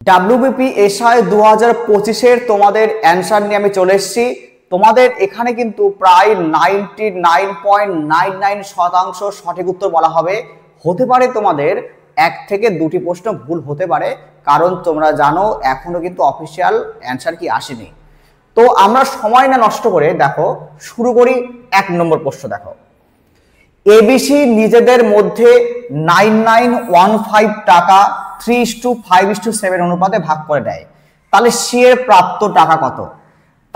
WBP SI 2025-এর তোমাদের answer নিয়ে আমি চলে এসেছি। তোমাদের এখানে কিন্তু প্রায় 99.99% সঠিক উত্তর বলা হবে। হতে পারে তোমাদের এক থেকে দুটি প্রশ্ন ভুল হতে পারে, কারণ তোমরা জানো এখনো কিন্তু অফিসিয়াল অ্যান্সার কি আসেনি। তো আমরা সময় না নষ্ট করে দেখো শুরু করি। 1 নম্বর প্রশ্ন দেখো, এবিসি নিজেদের মধ্যে 9915 টাকা 3:5:7 অনুপাতে ভাগ করে দেয়, তাহলে সি এর প্রাপ্ত টাকা কত?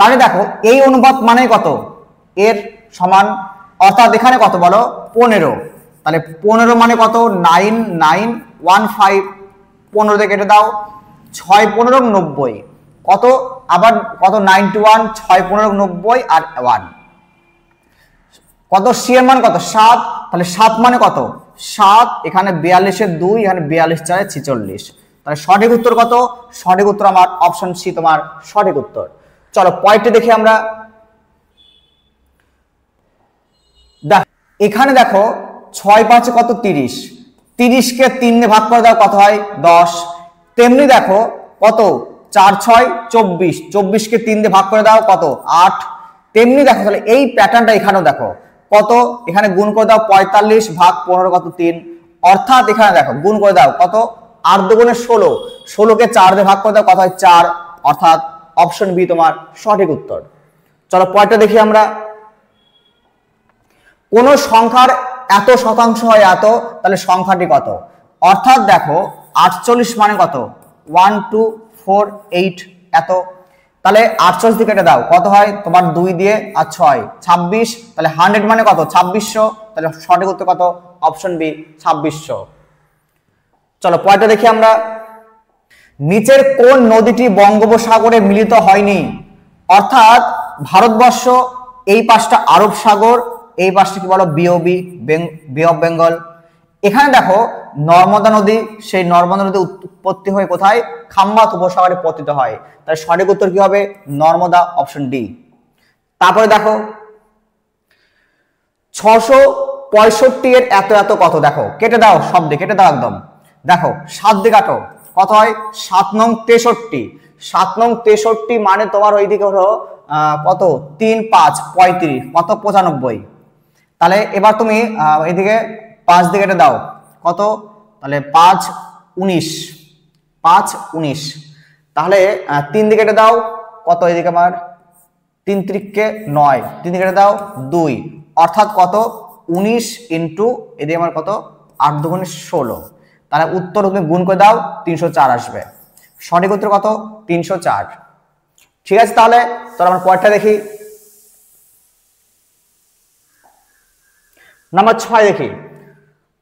তাহলে দেখো এই অনুপাত মানে কত, এর সমান, অর্থাৎ এখানে কত বলো 15, তাহলে 15 মানে কত 9915, 15 দিয়ে কেটে দাও, 6 15 90, কত আবার কত 91, 6 15 90 আর 1 কত, সি এর মান কত 7, তাহলে 7 মানে কত 7, এখানে 42 এর 2, এখানে 42 4 46, তাহলে সঠিক উত্তর কত? সঠিক উত্তর আমার অপশন সি তোমার সঠিক উত্তর। চলো পয়েন্টে দেখি আমরা। এখানে দেখো 6 5 কত 30, 30 কে 3 দিয়ে ভাগ করে দাও কত হয় 10। তেমনি দেখো কত 4 6 24, 24 কে 3 দিয়ে ভাগ করে দাও কত 8। তেমনি দেখো তাহলে এই প্যাটার্নটা এখানেও দেখো কত, এখানে গুণ করে দাও 45 ভাগ 15 কত 3, অর্থাৎ এখানে দেখো গুণ করে দাও কত 8 দুগুণে 16, 16 কে 4 দিয়ে ভাগ করে দাও কত হয় 4, অর্থাৎ অপশন বি তোমার সঠিক উত্তর। চলো পয়েন্টটা দেখি আমরা। কোন সংখ্যার এত শতাংশ হয় এত, তাহলে সংখ্যাটি কত? অর্থাৎ দেখো 48 মানে কত 1248 এত, তাহলে 48 দিয়ে কেটে দাও কত হয় তোমার 2 দিয়ে আর 6 26, তাহলে 100 মানে কত 2600, তাহলে সঠিক উত্তর কত? Option B 2600। চলো পয়েন্টটা দেখি আমরা। নিচের কোন নদীটি বঙ্গোপসাগরে মিলিত হয়নি? অর্থাৎ ভারতবর্ষ এই পাশটা আরব সাগর, এই পাশটা কি বলো বে অফ বেঙ্গল। এখানে দেখো নর্মদা নদী, সেই নর্মদা নদী উৎপত্তি হয়ে কোথায়? খাম্বাত উপসাগরে পতিত হয়, তাই সঠিক উত্তর কি হবে? Narmada, option D. তারপরে দেখো 665 এর এত এত কত, দেখো কেটে দাও, সব দিয়ে কেটে দাও একদম, দেখো 7 দিয়ে কাটো কত হয় 7 নং 63, 7 নং 63 মানে তোমার ওইদিকে হলো কত 3 5 35 কত 95, তাহলে এবার তুমি এইদিকে 5 দিয়ে কেটে দাও কত, তাহলে 5 19, 5 19, তাহলে 3 দিয়ে কেটে দাও কত, এইদিকে আমার 3 3 9, 3 দিয়ে কেটে দাও 2, অর্থাৎ কত 19 ইন্টু এদিকে আমার কত 8 দুগুণে 16, তাহলে উত্তর তুমি গুণ করে দাও 304 আসবে। সঠিক উত্তর কত? 304। ঠিক আছে, তাহলে আমরা পয়েন্টটা দেখি। নাম্বার 6 দেখি,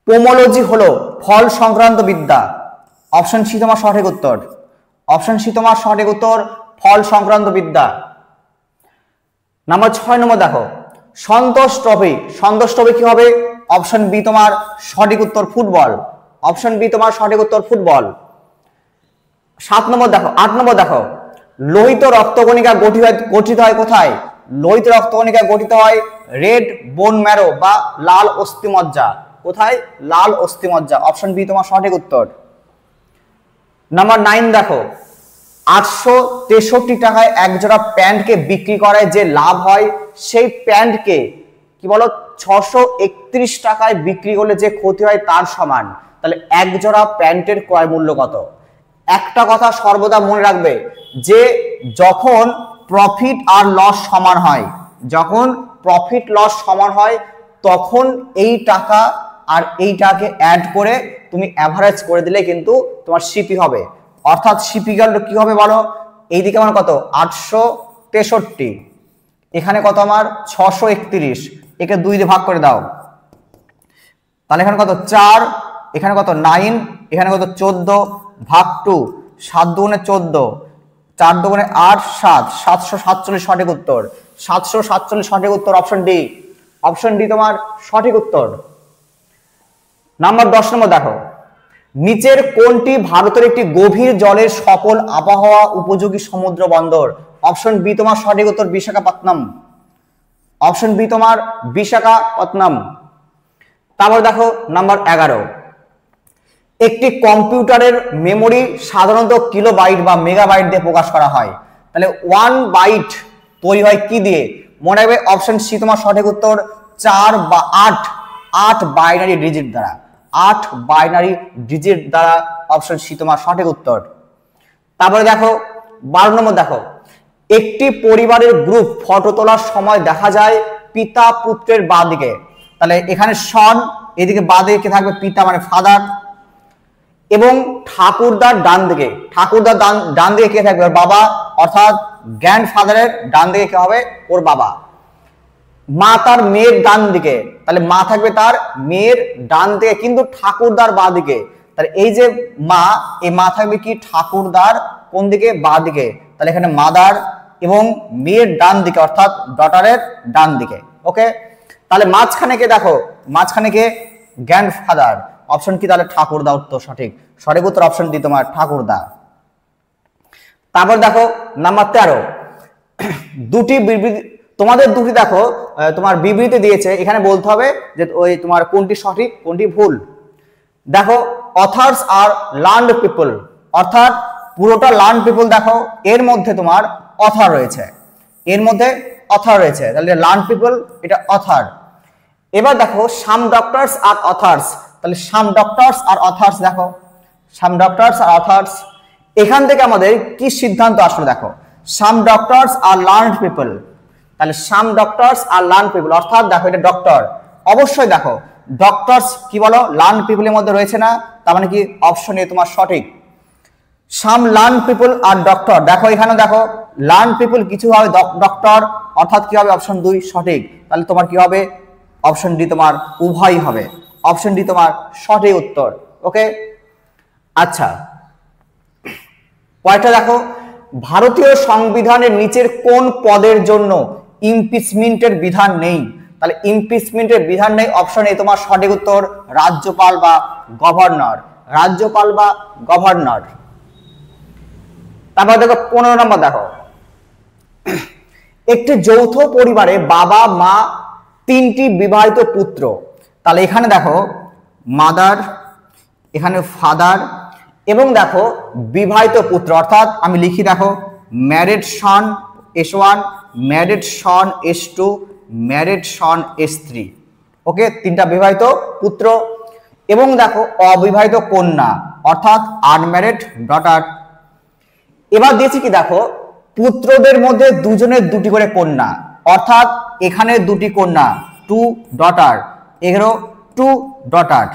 পোমোলজি হলো ফল সংক্রান্ত বিদ্যা, অপশন সি তোমার সঠিক উত্তর, অপশন সি তোমার সঠিক উত্তর, ফল সংক্রান্ত বিদ্যা। নাম্বার 6 নম্বর দেখো, সন্তোষ ট্রফি, সন্তোষ ট্রফি কি হবে? অপশন বি তোমার সঠিক উত্তর ফুটবল, অপশন বি তোমার সঠিক উত্তর ফুটবল। 7 নম্বর দেখো, 8 নম্বর দেখো, লোহিত রক্তকণিকা গঠিত হয় কোথায়? লোহিত রক্তকণিকা গঠিত হয় রেড বোন ম্যারো বা লাল অস্থিমজ্জা, কোথায়? লাল অস্থিমজ্জা, অপশন বি তোমার সঠিক উত্তর। নাম্বার 9 দেখো, 863 টাকায় এক জোড়া প্যান্টকে বিক্রি করায় যে লাভ হয়, সেই প্যান্টকে কি বলো 631 টাকায় বিক্রি করলে যে ক্ষতি হয় তার সমান, তাহলে এক জোড়া প্যান্টের ক্রয় মূল্য কত? একটা কথা সর্বদা মনে রাখবে, যে যখন প্রফিট আর লস সমান হয়, যখন প্রফিট লস সমান হয়, তখন এই টাকা আর এইটাকে অ্যাড করে তুমি অ্যাভারেজ করে দিলে কিন্তু তোমার সিপি হবে। অর্থাৎ সিপি গেল কি হবে বলো, এইদিকে আমার কত 863, এখানে কত আমার 631, একে 2 দিয়ে ভাগ করে দাও, তাহলে এখানে কত 4, এখানে কত 9, এখানে কত 14 ভাগ 2, 7 দুগুণে 14, 4 দুগুণে 8 7, 747 সঠিক উত্তর, 747 সঠিক উত্তর, অপশন ডি, অপশন ডি তোমার সঠিক উত্তর। নাম্বার 10 নম্বর দেখো, নিচের কোনটি ভারতের একটি গভীর জলের সকল আবহাওয়া উপযোগী সমুদ্র বন্দর? অপশন বি তোমার সঠিক উত্তর বিশাখাপত্তনম, অপশন বি তোমার বিশাখাপত্তনম। তারপর দেখো নাম্বার 11, একটি কম্পিউটারের মেমোরি সাধারণত কিলোবাইট বা মেগাবাইট দিয়ে প্রকাশ করা হয়, তাহলে 1 বাইট তৈরি হয় কি দিয়ে? মনে রাখবে অপশন সি তোমার সঠিক উত্তর 4 বা 8 বাইনারি ডিজিট দ্বারা, 8 বাইনারি ডিজিট দ্বারা অপশন সি তোমার সঠিক উত্তর। তারপরে দেখো 12 নম্বর দেখো, একটি পরিবারের গ্রুপ ফটো তোলার সময় দেখা যায় পিতা পুত্রের বাঁ দিকে, তাহলে এখানে সন, এদিকে বাঁ দিকে থাকবে পিতা মানে ফাদার, এবং ঠাকুরদার ডান দিকে, ঠাকুরদার ডান দিকে কে থাকবে? ওর বাবা, অর্থাৎ গ্র্যান্ডফাদারের ডান দিকে কে হবে? ওর বাবা। মা তার মেয়ের ডান দিকে, তাহলে মা থাকবে তার মেয়ের ডান দিকে, কিন্তু ঠাকুরদার বাঁ দিকে, তাহলে এই যে মা, এই মা থাকবে কি? ঠাকুরদার কোন দিকে? বাঁ দিকে, তাহলে এখানে মাদার এবং মেয়ের ডান দিকে অর্থাৎ ডটারের ডান দিকে। ওকে, তাহলে মাঝখানে কে? দেখো মাঝখানে কে? গ্র্যান্ডফাদার, অপশন কি? তাহলে ঠাকুরদা উত্তর সঠিক, সঠিক উত্তর অপশন ডি তোমার ঠাকুরদা। তারপর দেখো নাম্বার 13, দুটি বিবৃতি, তোমাদের দুটি দেখো তোমার বিবৃতি দিয়েছে, এখানে বলতে হবে যে ওই তোমার কোনটি সঠিক কোনটি ভুল। দেখো অথার্স আর লার্নড পিপল, অর্থাৎ পুরোটা লার্ন পিপল, দেখো এর মধ্যে তোমার অথার রয়েছে, এর মধ্যে অথার রয়েছে, তাহলে লার্ন পিপল এটা অথার। এবার দেখো সাম ডক্টরস আর অথার্স, তাহলে সাম ডক্টরস আর অথার্স, দেখো সাম ডক্টরস আর অথার্স, এখান থেকে আমাদের কি সিদ্ধান্ত আসলো? দেখো সাম ডক্টরস আর লার্নড পিপল, তাহলে সাম ডক্টরস আর লার্ন পিপল, অর্থাৎ দেখো এটা ডক্টর, অবশ্যই দেখো ডক্টরস কি বলো? লার্ন পিপলের মধ্যে রয়েছে না, তার মানে কি অপশন এ তোমার সঠিক। সাম লার্ন পিপল আর ডক্টর, দেখো এখানে দেখো লার্ন পিপল কিছু হবে ডক্টর, অর্থাৎ কি হবে? অপশন 2 সঠিক, তাহলে তোমার কি হবে? অপশন ডি তোমার উভয়ই হবে, অপশন ডি তোমার সঠিক উত্তর। ওকে, আচ্ছা কয়টা দেখো, ভারতীয় সংবিধানের নিচের কোন পদের জন্য ইমপিচমেন্টের বিধান নেই? তাহলে ইমপিচমেন্টের বিধান নেই, অপশন এ তোমার সঠিক উত্তর রাজ্যপাল বা গভর্নর, রাজ্যপাল বা গভর্নর। তারপর দেখো 15 নম্বর দেখো, একটি যৌথ পরিবারে বাবা মা 3টি বিবাহিত পুত্র, তাহলে এখানে দেখো মাদার, এখানে ফাদার, এবং দেখো বিবাহিত পুত্র, অর্থাৎ আমি লিখি দেখো ম্যারিড সন S1, ম্যারিড সন S2, ম্যারিড সন S3। ওকে, 3টা বিবাহিত পুত্র, এবং দেখো অবিবাহিত কন্যা অর্থাৎ আনম্যারিড ডটার। এবার দিয়েছি কি দেখো, পুত্রদের মধ্যে দুজনের 2টি করে কন্যা, অর্থাৎ এখানে 2টি কন্যা 2 ডটার, এখানে 2 ডটার।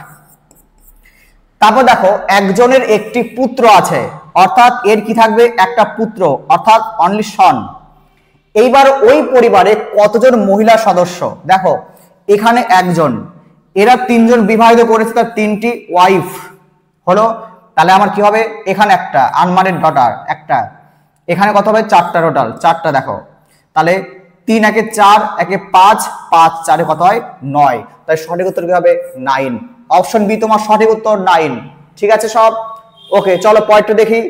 তারপর দেখো একজনের একটি পুত্র আছে, অর্থাৎ এর কি থাকবে? একটা পুত্র, অর্থাৎ অনলি সন। এইবার ওই পরিবারে কতজন মহিলা সদস্য? দেখো এখানে একজন, এরা 3জন বিবাহিত করেছে, তার 3টি ওয়াইফ হলো, তাহলে আমার কি হবে? এখানে একটা আনম্যারিড ডটার একটা, এখানে কত হবে? 4টা টোটাল, 4টা দেখো, তাহলে 3 একে 4, একে 5, 5 4 কত হয়? 9, তাই সঠিক উত্তর কি হবে? 9, অপশন বি তোমার সঠিক উত্তর 9। ঠিক আছে সব? ওকে, চলো পয়েন্টটা দেখি।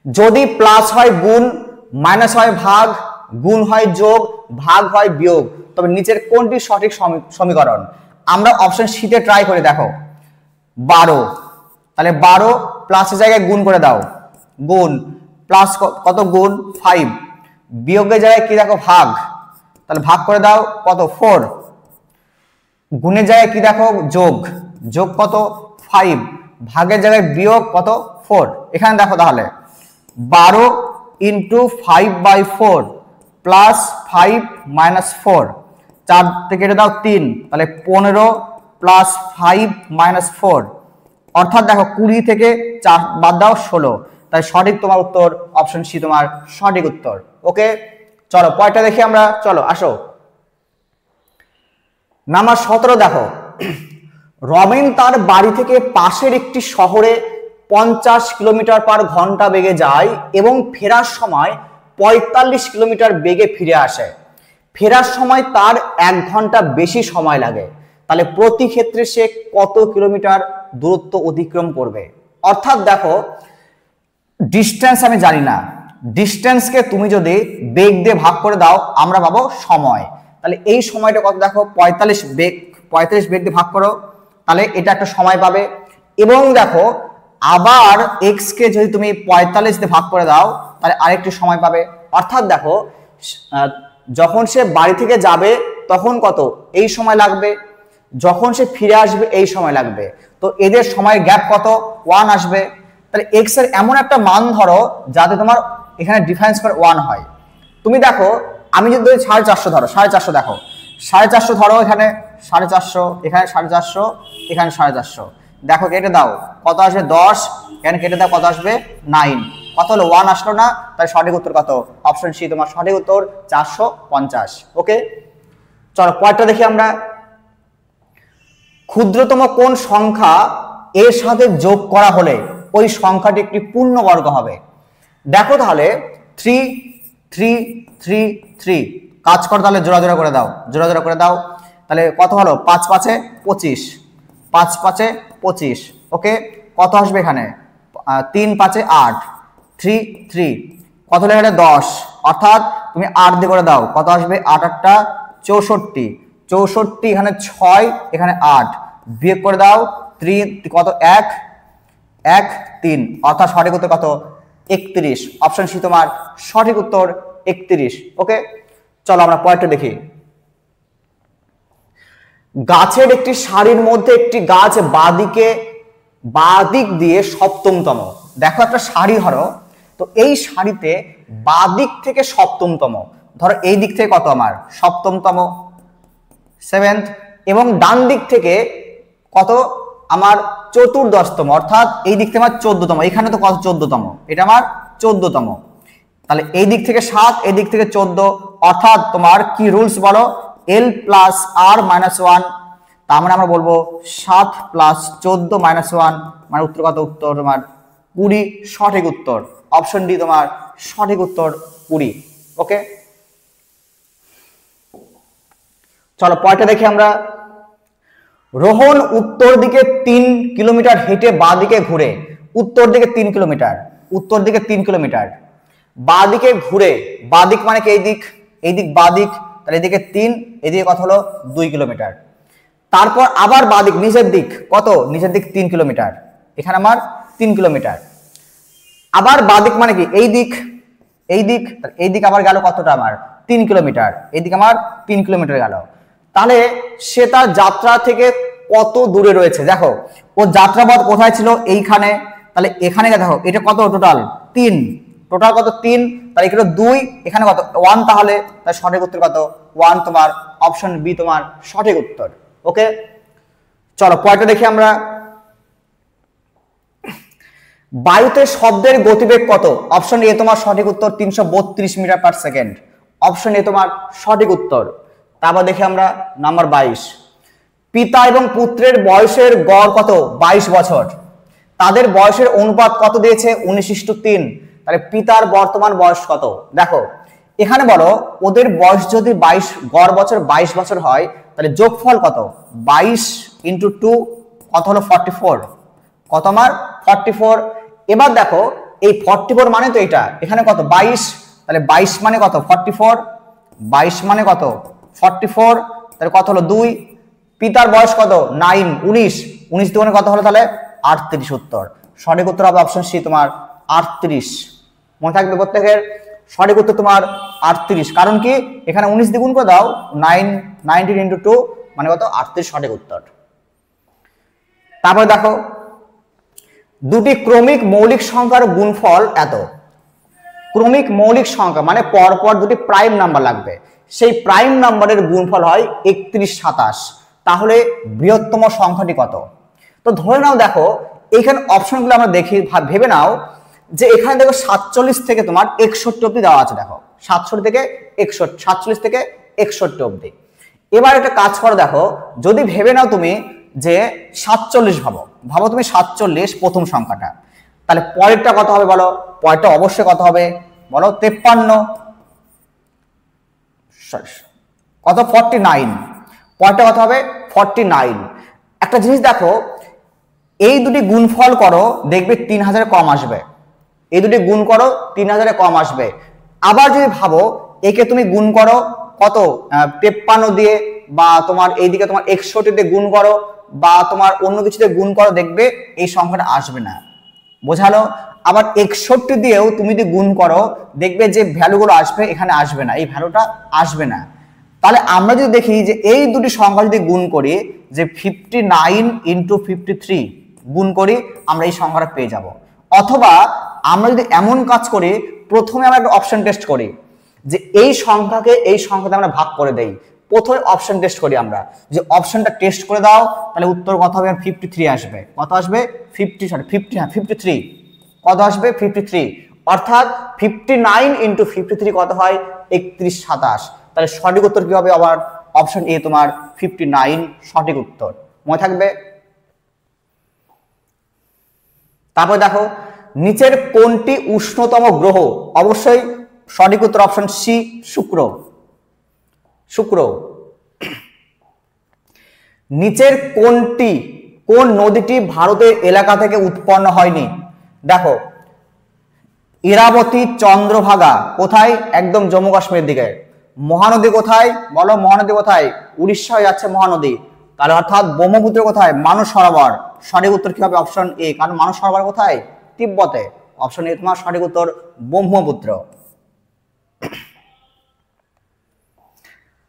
যদি প্লাস হয় গুণ, মাইনাস হয় ভাগ, গুণ হয় যোগ, ভাগ হয় বিয়োগ, তবে নিচের কোনটি সঠিক সমীকরণ? আমরা অপশন সি তে ট্রাই করে দেখো 12, তাহলে 12 প্লাসের জায়গায় গুণ করে দাও, গুণ প্লাস কত? গুণ 5, বিয়োগের জায়গায় কি দেখো? ভাগ, তাহলে ভাগ করে দাও কত? 4, গুণের জায়গায় কি দেখো? যোগ, যোগ কত? 5, ভাগের জায়গায় বিয়োগ কত? 4। এখানে দেখো তাহলে 12 ইন্টু 5/4 প্লাস 5 মাইনাস 4, 4 থেকে কেটে দাও 3, তাহলে 15 প্লাস 5 মাইনাস 4, অর্থাৎ দেখো 20 থেকে 4 বাদ দাও 16, তাই সঠিক তোমার উত্তর অপশন সি তোমার সঠিক উত্তর। ওকে, চলো পয়েন্টটা দেখি আমরা, চলো আসো। নাম্বার 17 দেখো, রবিন তার বাড়ি থেকে পাশের একটি শহরে 50 কিলোমিটার পার ঘন্টা বেগে যায় এবং ফেরার সময় 45 কিলোমিটার বেগে ফিরে আসে। ফেরার সময় তার 1 ঘন্টা বেশি সময় লাগে, তাহলে প্রতি ক্ষেত্রে সে কত কিলোমিটার দূরত্ব অতিক্রম করবে? অর্থাৎ দেখো ডিস্টেন্স আমি জানি না, ডিস্টেন্সকে তুমি যদি বেগ দিয়ে ভাগ করে দাও আমরা পাবো সময়, তাহলে এই সময়টা কত? দেখো 45 বেগ 35 বিয়োগ দিয়ে ভাগ করো, তাহলে এটা একটা সময় পাবে। এবং দেখো আবার x কে যদি তুমি 45 দিয়ে ভাগ করে দাও তাহলে আরেকটি সময় পাবে। অর্থাৎ দেখো যখন সে বাড়ি থেকে যাবে তখন কত এই সময় লাগবে, যখন সে ফিরে আসবে এই সময় লাগবে, তো এদের সময়ের গ্যাপ কত 1 আসবে। তাহলে x এর এমন একটা মান ধরো যাতে তোমার এখানে ডিফারেন্স করে 1 হয়। তুমি দেখো আমি যদি 450 ধরো, 450 দেখো 450 ধরো, এখানে 450, এখানে 450, এখানে 450, দেখো কেটে দাও কত আসবে 10, এখানে কেটে দাও কত আসবে 9, কত হলো 1 আসলো না, তাই সঠিক উত্তর কত অপশন সি তোমার সঠিক উত্তর 450। ওকে চলো পরেরটা দেখি আমরা। ক্ষুদ্রতম কোন সংখ্যা এর সাথে যোগ করা হলে ওই সংখ্যাটি একটি পূর্ণবর্গ হবে? দেখো তাহলে 3 3 3 3 কাজ করো, তাহলে জোড়া জোড়া করে দাও, জোড়া জোড়া করে দাও, তাহলে কত হলো 5 5 এ 25, 5 5 এ 25। ওকে কত আসবে এখানে 3 5 এ 8, 3 3 কত হলো এখানে 10, অর্থাৎ তুমি 8 দিয়ে করে দাও কত আসবে 8 8টা 64, 64 এখানে 6 এখানে 8 বিয়োগ করে দাও 3 কত 1 1 3, অর্থাৎ সঠিক উত্তর কত 31, অপশন সি তোমার সঠিক উত্তর 31। ওকে চলো আমরা পরেরটা দেখি। গাছের একটি সারির মধ্যে একটি গাছ বাদিক দিয়ে সপ্তমতম। দেখো একটা সারি ধরো, তো এই সারিতে বাদিক থেকে সপ্তমতম, ধরো এই দিক থেকে কত আমার সপ্তমতম 7th, এবং ডান দিক থেকে কত আমার চতুর্দশতম, অর্থাৎ এই দিক থেকে আমার 14তম, এখানে তো কত 14তম, এটা আমার 14তম, তাহলে এই দিক থেকে 7 এই দিক থেকে 14, অর্থাৎ তোমার কি রুলস বলো l প্লাস r মাইনাস 1, তার মানে আমরা বলবো 7 প্লাস 14 মাইনাস 1 মানে উত্তর কত উত্তর তোমার 20, সঠিক উত্তর অপশন ডি তোমার সঠিক উত্তর 20। ওকে চলো পরেরটা দেখি আমরা। রোহন উত্তর দিকে 3 কিলোমিটার হেঁটে বাঁ দিকে ঘুরে, উত্তর দিকে 3 কিলোমিটার, উত্তর দিকে 3 কিলোমিটার বাঁ দিকে ঘুরে, বাঁ দিক মানে কি এই দিক বাঁ দিক, তাহলে এদিকে 3 এদিকে কত হলো 2 কিলোমিটার, তারপর আবার বাঁ দিক নিচের দিক কত নিচের দিক 3 কিলোমিটার, এখানে আমার 3 কিলোমিটার, আবার বাঁ দিক মানে কি এই দিক এই দিক আবার গেল কতটা আমার 3 কিলোমিটার, এইদিকে আমার 3 কিলোমিটার গেল। তাহলে সে তার যাত্রা থেকে কত দূরে রয়েছে, দেখো ও যাত্রাপথ কোথায় ছিল এইখানে, তাহলে এখানে দেখো এটা কত টোটাল 3, টোটাল কত 3, তাহলে এখানে 2 এখানে কত 1, তাহলে তার সঠিক উত্তর কত 1 তোমার অপশন বি তোমার সঠিক উত্তর। ওকে চলো পরেরটা দেখি আমরা। বায়ুতে শব্দের গতিবেগ কত? অপশন এ তোমার সঠিক উত্তর 332 metre per second, option A তোমার সঠিক উত্তর। তারপর দেখি আমরা নাম্বার 22। পিতা এবং পুত্রের বয়সের গড় কত? 22 বছর। তাদের বয়সের অনুপাত কত দিয়েছে? 19:3। তাহলে পিতার বর্তমান বয়স কত? দেখো এখানে বলো ওদের বয়স যদি 22 গড় বছর 22 বছর হয় তাহলে যোগফল কত? 22 × 2 কত হলো 44, কত আমার 44। এবার দেখো এই 44 মানে তো এটা, এখানে কত 22, তাহলে 22 মানে কত 44, 22 মানে কত 44, তাহলে কত হলো 2। পিতার বয়স কত? 9, 19, 19 দুগুণে কত হলো তাহলে 38 উত্তর। সঠিক উত্তর হবে অপশন সি তোমার 38। মনে থাকবে প্রত্যেকের, সঠিক উত্তর তোমার 38, কারণ কি এখানে 19 দ্বিগুণ করে দাও 19 × 2 মানে কত 38 সঠিক উত্তর। তারপরে দেখো দুটি ক্রমিক মৌলিক সংখ্যার গুণফল এত। ক্রমিক মৌলিক সংখ্যা মানে পরপর দুটি প্রাইম নাম্বার লাগবে, সেই প্রাইম নাম্বারের গুণফল হয় 31, 27। তাহলে বৃহত্তম সংখ্যাটি কত? তো ধরে নাও দেখো এইখানে অপশনগুলো আমরা দেখি, ভেবে নাও যে এখানে দেখো 47 থেকে তোমার 61 অব্দি দেওয়া আছে, দেখো 47 থেকে 61, 47 থেকে 61 অব্দি। এবার একটা কাজ করো, দেখো যদি ভেবে নাও তুমি যে 47 ভাবো তুমি 47 প্রথম সংখ্যাটা, তাহলে পরেরটা কত হবে বলো? পরেরটা অবশ্যই কত হবে বলো? 53, কত 49, পরেরটা কত হবে 49। একটা জিনিস দেখো এই দুটি গুণফল করো দেখবে 3000 কম আসবে, এই দুটি গুণ করো 3000 কম আসবে। আবার যদি ভাবো একে তুমি গুণ করো কত 53 দিয়ে বা তোমার এইদিকে তোমার 61 দিয়ে গুণ করো বা তোমার অন্য কিছুতে গুণ করো, দেখবে এই সংখ্যাটা আসবে না। বোঝালো? আবার 61 দিয়েও তুমি যদি গুণ করো দেখবে যে ভ্যালুগুলো আসবে এখানে আসবে না, এই ভ্যালুটা আসবে না। তাহলে আমরা যদি দেখি যে এই দুটি সংখ্যা যদি গুণ করি, যে 59 ইন্টু 53 গুণ করি, আমরা এই সংখ্যাটা পেয়ে যাব। অথবা আমরা যদি এমন কাজ করি, প্রথমে আমরা একটা অপশন টেস্ট করি যে এই সংখ্যাকে এই সংখ্যাতে আমরা ভাগ করে দেই। প্রথমে অপশন টেস্ট করি আমরা, যে অপশনটা টেস্ট করে দাও, তাহলে উত্তর কত হবে? 53 আসবে। কত আসবে? 53 কত আসবে? 53। অর্থাৎ 59 ইন্টু 53 কত হয়? 3127। তাহলে সঠিক উত্তর কি হবে? আবার অপশন এ তোমার 59 সঠিক উত্তর। মনে থাকবে। তারপর দেখো, নিচের কোনটি উষ্ণতম গ্রহ? অবশ্যই সঠিক উত্তর অপশন সি, শুক্র। শুক্র। নিচের কোন নদীটি ভারতের এলাকা থেকে উৎপন্ন হয়নি? দেখো, ইরাবতী, চন্দ্রভাগা কোথায়? একদম জম্মু কাশ্মীরের দিকে। মহানদী কোথায়? বলো, মহানদী কোথায়? উড়িষ্যা হয়ে যাচ্ছে মহানদী। তাহলে অর্থাৎ ব্রহ্মপুত্র কোথায়? মানস সরোবর। সঠিক উত্তর কি হবে? অপশন এ, কারণ মানস সরোবর কোথায়? তিব্বতে। অপশন এ তোমার সঠিক উত্তর ব্রহ্মপুত্র।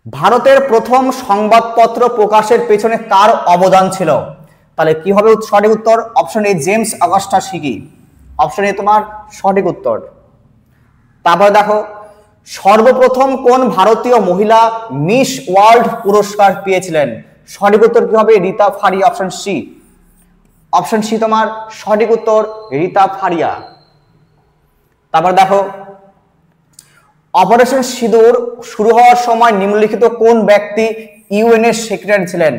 ভারতের প্রথম সংবাদপত্র প্রকাশের পেছনে কার অবদান ছিল? তাহলে কি হবে সঠিক উত্তর? Option A, James Augustus Hicky. Option A তোমার সঠিক উত্তর। তারপরে দেখো, সর্বপ্রথম কোন ভারতীয় মহিলা মিস ওয়ার্ল্ড পুরস্কার পেয়েছিলেন? সঠিক উত্তর কি হবে? Rita Faria. Option C. Option C তোমার সঠিক উত্তর, রীতা ফারিয়া। তারপর দেখো, অপারেশন সিঁদুর শুরু হওয়ার সময় নিম্নলিখিত কোন ব্যক্তি ইউএন এর সেক্রেটারি ছিলেন?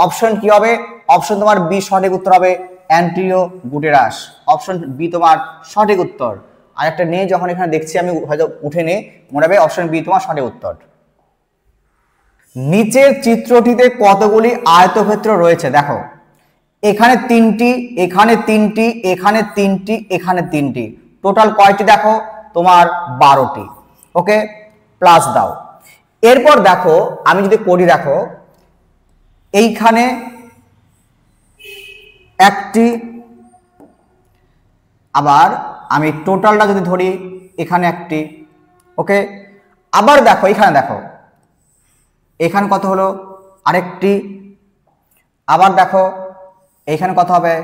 অপশন কি হবে? অপশন তোমার বি সঠিক উত্তর হবে অ্যান্টোনিও গুটেরাস। অপশন বি তোমার সঠিক উত্তর। আর একটা নেই, যখন এখানে দেখছি আমি হয়তো উঠে নে, মনে হবে অপশন বি তোমার সঠিক উত্তর। নিচের চিত্রটিতে কতগুলি আয়তক্ষেত্র রয়েছে? দেখো, এখানে 3টি, এখানে 3টি, এখানে 3টি, এখানে 3টি, টোটাল কয়টি? দেখো তোমার 12টি। ওকে, প্লাস দাও। এরপর দেখো, আমি যদি করি, দেখো এইখানে একটি, আবার আমি টোটালটা যদি ধরি এখানে একটি। ওকে, আবার দেখো এখানে, দেখো এখানে কত হলো? আরেকটি। আবার দেখো এখানে কত হবে?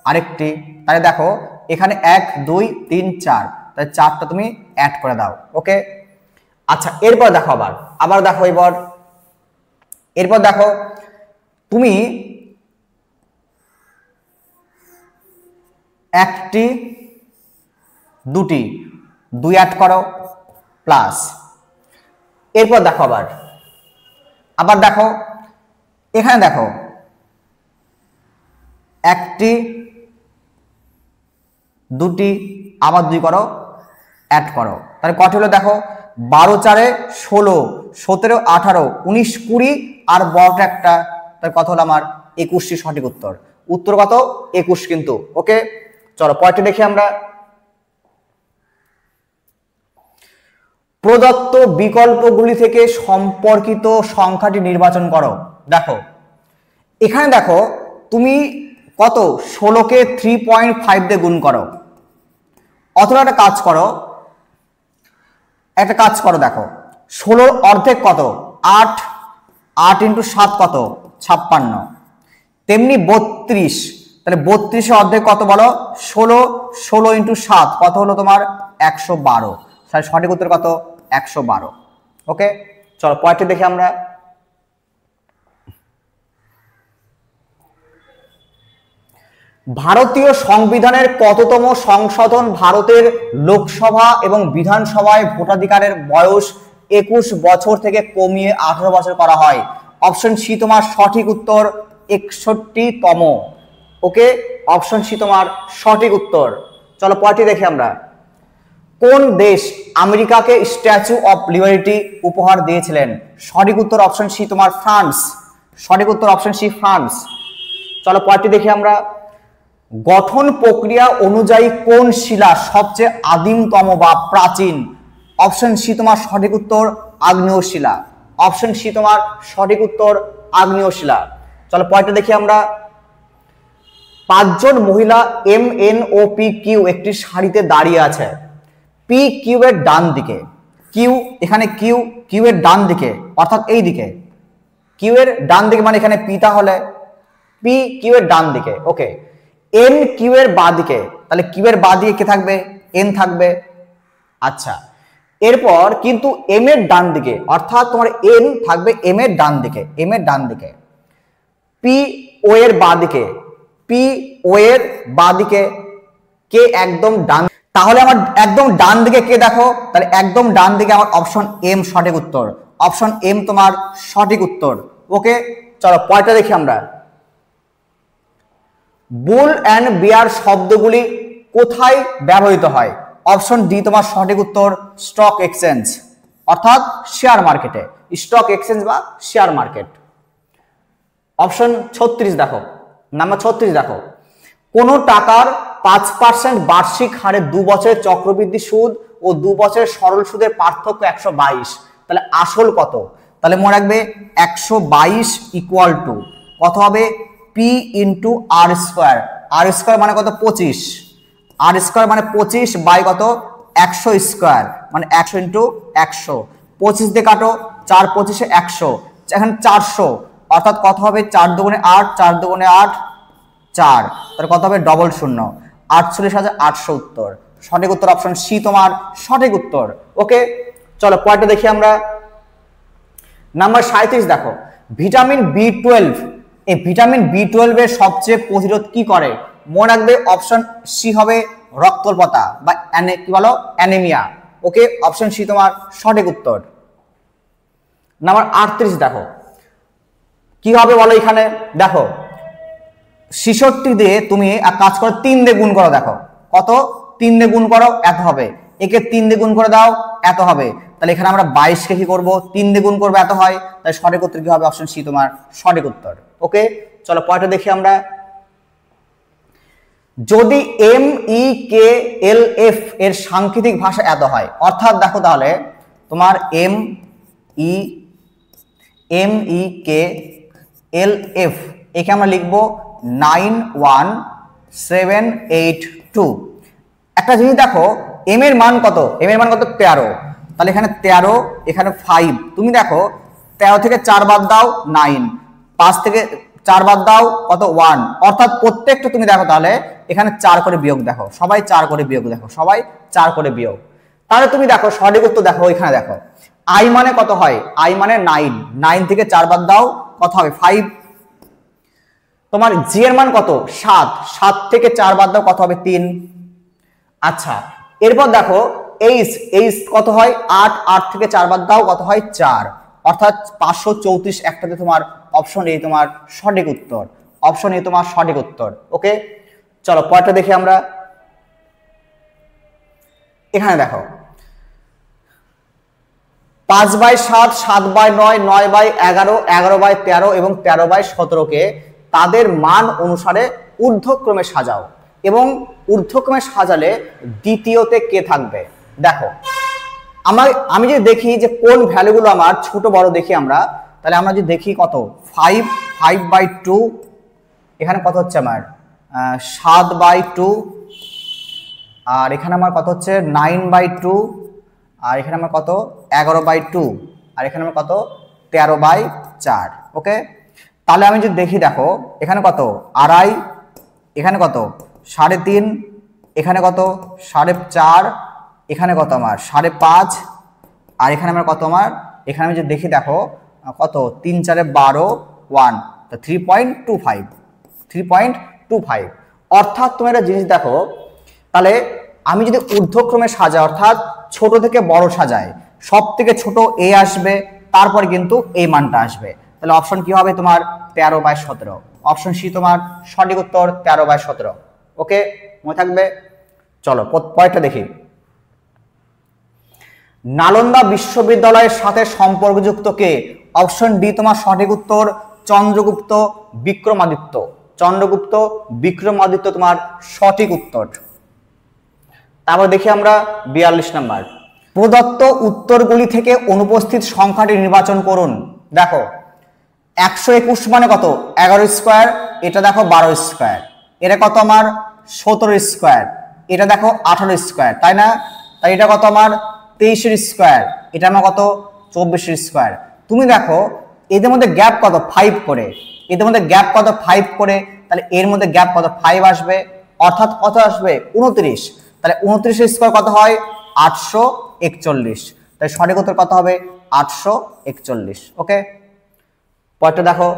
আরেকটি। তাহলে দেখো এখানে 1 2 3 4, তাহলে 4টা তুমি অ্যাড করে দাও। ওকে, আচ্ছা এরপর দেখো, আবার দেখো, এরপর দেখো তুমি একটি, দুটি, 2 অ্যাড করো প্লাস। এরপর দেখো আবার দেখো এখানে, দেখো একটি, দুটি, আবার 2 করো, অ্যাড করো। তাহলে কত হলো? দেখো 12 4 16 17 18 19 20 আর বড়টা একটা, তাহলে কত হলো? আমার 21টি সঠিক উত্তর। উত্তর কত? 21 কিন্তু। ওকে, চলো পরেরটা দেখি আমরা। প্রদত্ত বিকল্পগুলি থেকে সম্পর্কিত সংখ্যাটি নির্বাচন করো। দেখো এখানে, দেখো তুমি কত? 16কে 3.5 দিয়ে গুণ করো, অথবা একটা কাজ করো, দেখো 16 অর্ধেক কত? 8, 8 ইন্টু 7 কত? 56। তেমনি 32, তাহলে 32 অর্ধেক কত বলো? 16, 16 ইন্টু 7 কত হলো তোমার? 112। তাহলে সঠিক উত্তর কত? 112। ওকে, চলো পরেরটি দেখি আমরা। ভারতীয় সংবিধানের কততম সংশোধন ভারতের লোকসভা এবং বিধানসভায় ভোটাধিকারের বয়স 21 বছর থেকে কমিয়ে 18 বছর করা হয়? অপশন সি তোমার সঠিক উত্তর 61তম। ওকে, অপশন সি তোমার সঠিক উত্তর। চলো পরেরটি দেখি আমরা। কোন দেশ আমেরিকাকে স্ট্যাচু অফ লিবার্টি উপহার দিয়েছিলেন? সঠিক উত্তর অপশন সি তোমার ফ্রান্স। সঠিক উত্তর অপশন সি ফ্রান্স। চলো পরেরটি দেখি আমরা। গঠন প্রক্রিয়া অনুযায়ী কোন শিলা সবচেয়ে আদিমতম বা প্রাচীন? অপশন সি তোমার সঠিক উত্তর আগ্নেয় শিলা। অপশন সি তোমার সঠিক উত্তর আগ্নেয় শিলা। চলো পয়েন্টটা দেখি আমরা। 5 জন মহিলা M N O P Q একটি সারিতে দাঁড়িয়ে আছে। পি কিউ এর ডান দিকে, কিউ এখানে কিউ কিউ এর ডান দিকে অর্থাৎ এই দিকে, কিউ এর ডান দিকে মানে এখানে পি, তাহলে পি কিউ এর ডান দিকে। ওকে, এন কিউ এর বাঁ দিকে, তাহলে কিউ এর বাঁ দিকে কে থাকবে? এন থাকবে। আচ্ছা, এরপর কিন্তু এম এর ডান দিকে অর্থাৎ তোমার এন থাকবে এম এর ডান দিকে, এম এর ডান দিকে। পি ও এর বাঁ দিকে, পি ও এর বাঁ দিকে কে একদম ডান, তাহলে আমার একদম ডান দিকে কে দেখো? তাহলে একদম ডান দিকে আমার অপশন এম সঠিক উত্তর, অপশন এম তোমার সঠিক উত্তর। ওকে, চলো পয়েন্টটা দেখি আমরা। বুল অ্যান্ড বিয়ার শব্দগুলি কোথায় ব্যবহৃত হয়? অপশন ডি তোমার সঠিক উত্তর স্টক এক্সচেঞ্জ অর্থাৎ শেয়ার মার্কেটে, স্টক এক্সচেঞ্জ বা শেয়ার মার্কেট। অপশন 36 দেখো, নাম্বার 36 দেখো, কোন টাকার 5% বার্ষিক হারে 2 বছরের চক্রবৃদ্ধি সুদ ও 2 বছরের সরল সুদের পার্থক্য 122, তাহলে আসল কত? তাহলে মনে রাখবে 122 ইকুয়াল টু কত হবে? পি ইন্টু আর স্কোয়ার, আর স্কোয়ার মানে কত? 25, আর স্কোয়ার মানে 25 বাই কত? 100 স্কোয়ার মানে 100 ইন্টু 100, 25 দিয়ে কাটো, 4 25 100, এখন 400 অর্থাৎ কত হবে? 4 দুগুণে 8, 4 দুগুণে 8 4, তাহলে কত হবে? ডবল শূন্য, 48,800 উত্তর। সঠিক উত্তর অপশন সি তোমার সঠিক উত্তর। ওকে, চলো পয়েন্টটা দেখি আমরা। নাম্বার 37 দেখো, ভিটামিন বি12, এই ভিটামিন বি12 এর সবচেয়ে প্রতিরোধ কি করে? মনে রাখবে অপশন সি হবে রক্তস্বল্পতা বা কি বলো অ্যানিমিয়া। ওকে, অপশন সি তোমার সঠিক উত্তর। নাম্বার 38 দেখো, কি হবে বলো এখানে? দেখো 66 দিয়ে তুমি এক কাজ করো, 3 দিয়ে গুণ করো, দেখো কত? 3 দিয়ে গুণ করো, এত হবে। একে 3 দিয়ে গুণ করে দাও, এত হবে। তাহলে এখানে আমরা 22 কে কি করব? 3 দিয়ে গুণ করবো, এত হয়। তাই সঠিক উত্তর কি হবে? অপশন সি তোমার সঠিক উত্তর। ওকে, চলো পয়েন্টটা দেখি আমরা। যদি এম ই কে এল এফ এর সাংকেতিক ভাষা এত হয়, অর্থাৎ দেখো তাহলে তোমার এম ই কে এল এফ একে আমরা লিখবো 91782। একটা জিনিস দেখো, এম এর মান কত? এম এর মান কত? 13, তাহলে এখানে 13, এখানে 5, তুমি দেখো 13 থেকে 4 বাদ দাও 9, 5 থেকে 4 বাদ দাও কত? 1, অর্থাৎ প্রত্যেকটা তুমি দেখো তাহলে এখানে 4 করে বিয়োগ দেখো, সবাই 4 করে বিয়োগ দেখো, সবাই 4 করে বিয়োগ। তাহলে তুমি দেখো সঠিক উত্তর দেখো, এখানে দেখো আই মানে কত হয়? আই মানে 9, 9 থেকে 4 বাদ দাও কত হবে? 5। তোমার জি এর মান কত? 7, 7 থেকে 4 বাদ দাও কত হবে? 3। আচ্ছা, এরপর দেখো এইচ, এইচ কত হয়? 8, 8 থেকে 4 বাদ দাও কত হয়? 4, অর্থাৎ 534। একটাতে তোমার অপশন এ তোমার সঠিক উত্তর, অপশন এ তোমার সঠিক উত্তর। ওকে, চলো পরেরটা দেখি আমরা। এখানে দেখো 5/7, 7/9, 9/11, 11/13 এবং 13/17 কে তাদের মান অনুসারে ঊর্ধ্বক্রমে সাজাও এবং ঊর্ধ্বক্রমে সাজালে দ্বিতীয়তে কে থাকবে? দেখো আমি যদি দেখি যে কোন ভ্যালুগুলো আমার ছোট বড় দেখি আমরা, তাহলে আমরা যদি দেখি কত? 5, 5/2, এখানে কত হচ্ছে আমার? 7/2, আর এখানে আমার কত হচ্ছে? 9/2, আর এখানে আমার কত? 11/2, আর এখানে আমার কত? 13/4। ওকে, তাহলে আমি যদি দেখি, দেখো এখানে কত? 2.5, এখানে কত? 3.5, এখানে কত? 4.5, এখানে কত আমার? 5.5, আর এখানে আমার কত আমার? এখানে আমি যদি দেখি দেখো কত? 3 4 12, 1, তো 3.25, 3.25। অর্থাৎ তুমি একটা জিনিস দেখো, তাহলে আমি যদি ঊর্ধ্বক্রমে সাজাই অর্থাৎ ছোট থেকে বড় সাজাই, সব থেকে ছোট এ আসবে, তারপর কিন্তু এই মানটা আসবে। তাহলে অপশন কি হবে তোমার? 13/17, অপশন সি তোমার সঠিক উত্তর 13/17। ওকে, মনে থাকবে। চলো পরেরটা দেখি। নালন্দা বিশ্ববিদ্যালয়ের সাথে সম্পর্কযুক্ত কে? অপশন ডি তোমার সঠিক উত্তর চন্দ্রগুপ্ত বিক্রমাদিত্য, চন্দ্রগুপ্ত বিক্রমাদিত্য তোমার সঠিক উত্তর। তারপর দেখি আমরা 42 নাম্বার। প্রদত্ত উত্তরগুলি থেকে অনুপস্থিত সংখ্যাটি নির্বাচন করুন। দেখো 121 মানে কত 11 স্কয়ার, এটা দেখো 12 স্কয়ার, এটা কত আমার 17 স্কয়ার, এটা দেখো 18 স্কয়ার, তাই না? তাই এটা কত আমার 23 স্কয়ার, এটা আমার কত 24 স্কয়ার। তুমি দেখো এদের মধ্যে গ্যাপ কত 5 করে, এদের মধ্যে গ্যাপ কত 5 করে, তাহলে এর মধ্যে গ্যাপ কত 5 আসবে, অর্থাৎ কত আসবে 29। তাহলে 29 স্কয়ার কত হয় 841। তাই সঠিক উত্তর কত হবে 841। ওকে, পরেরটা দেখো,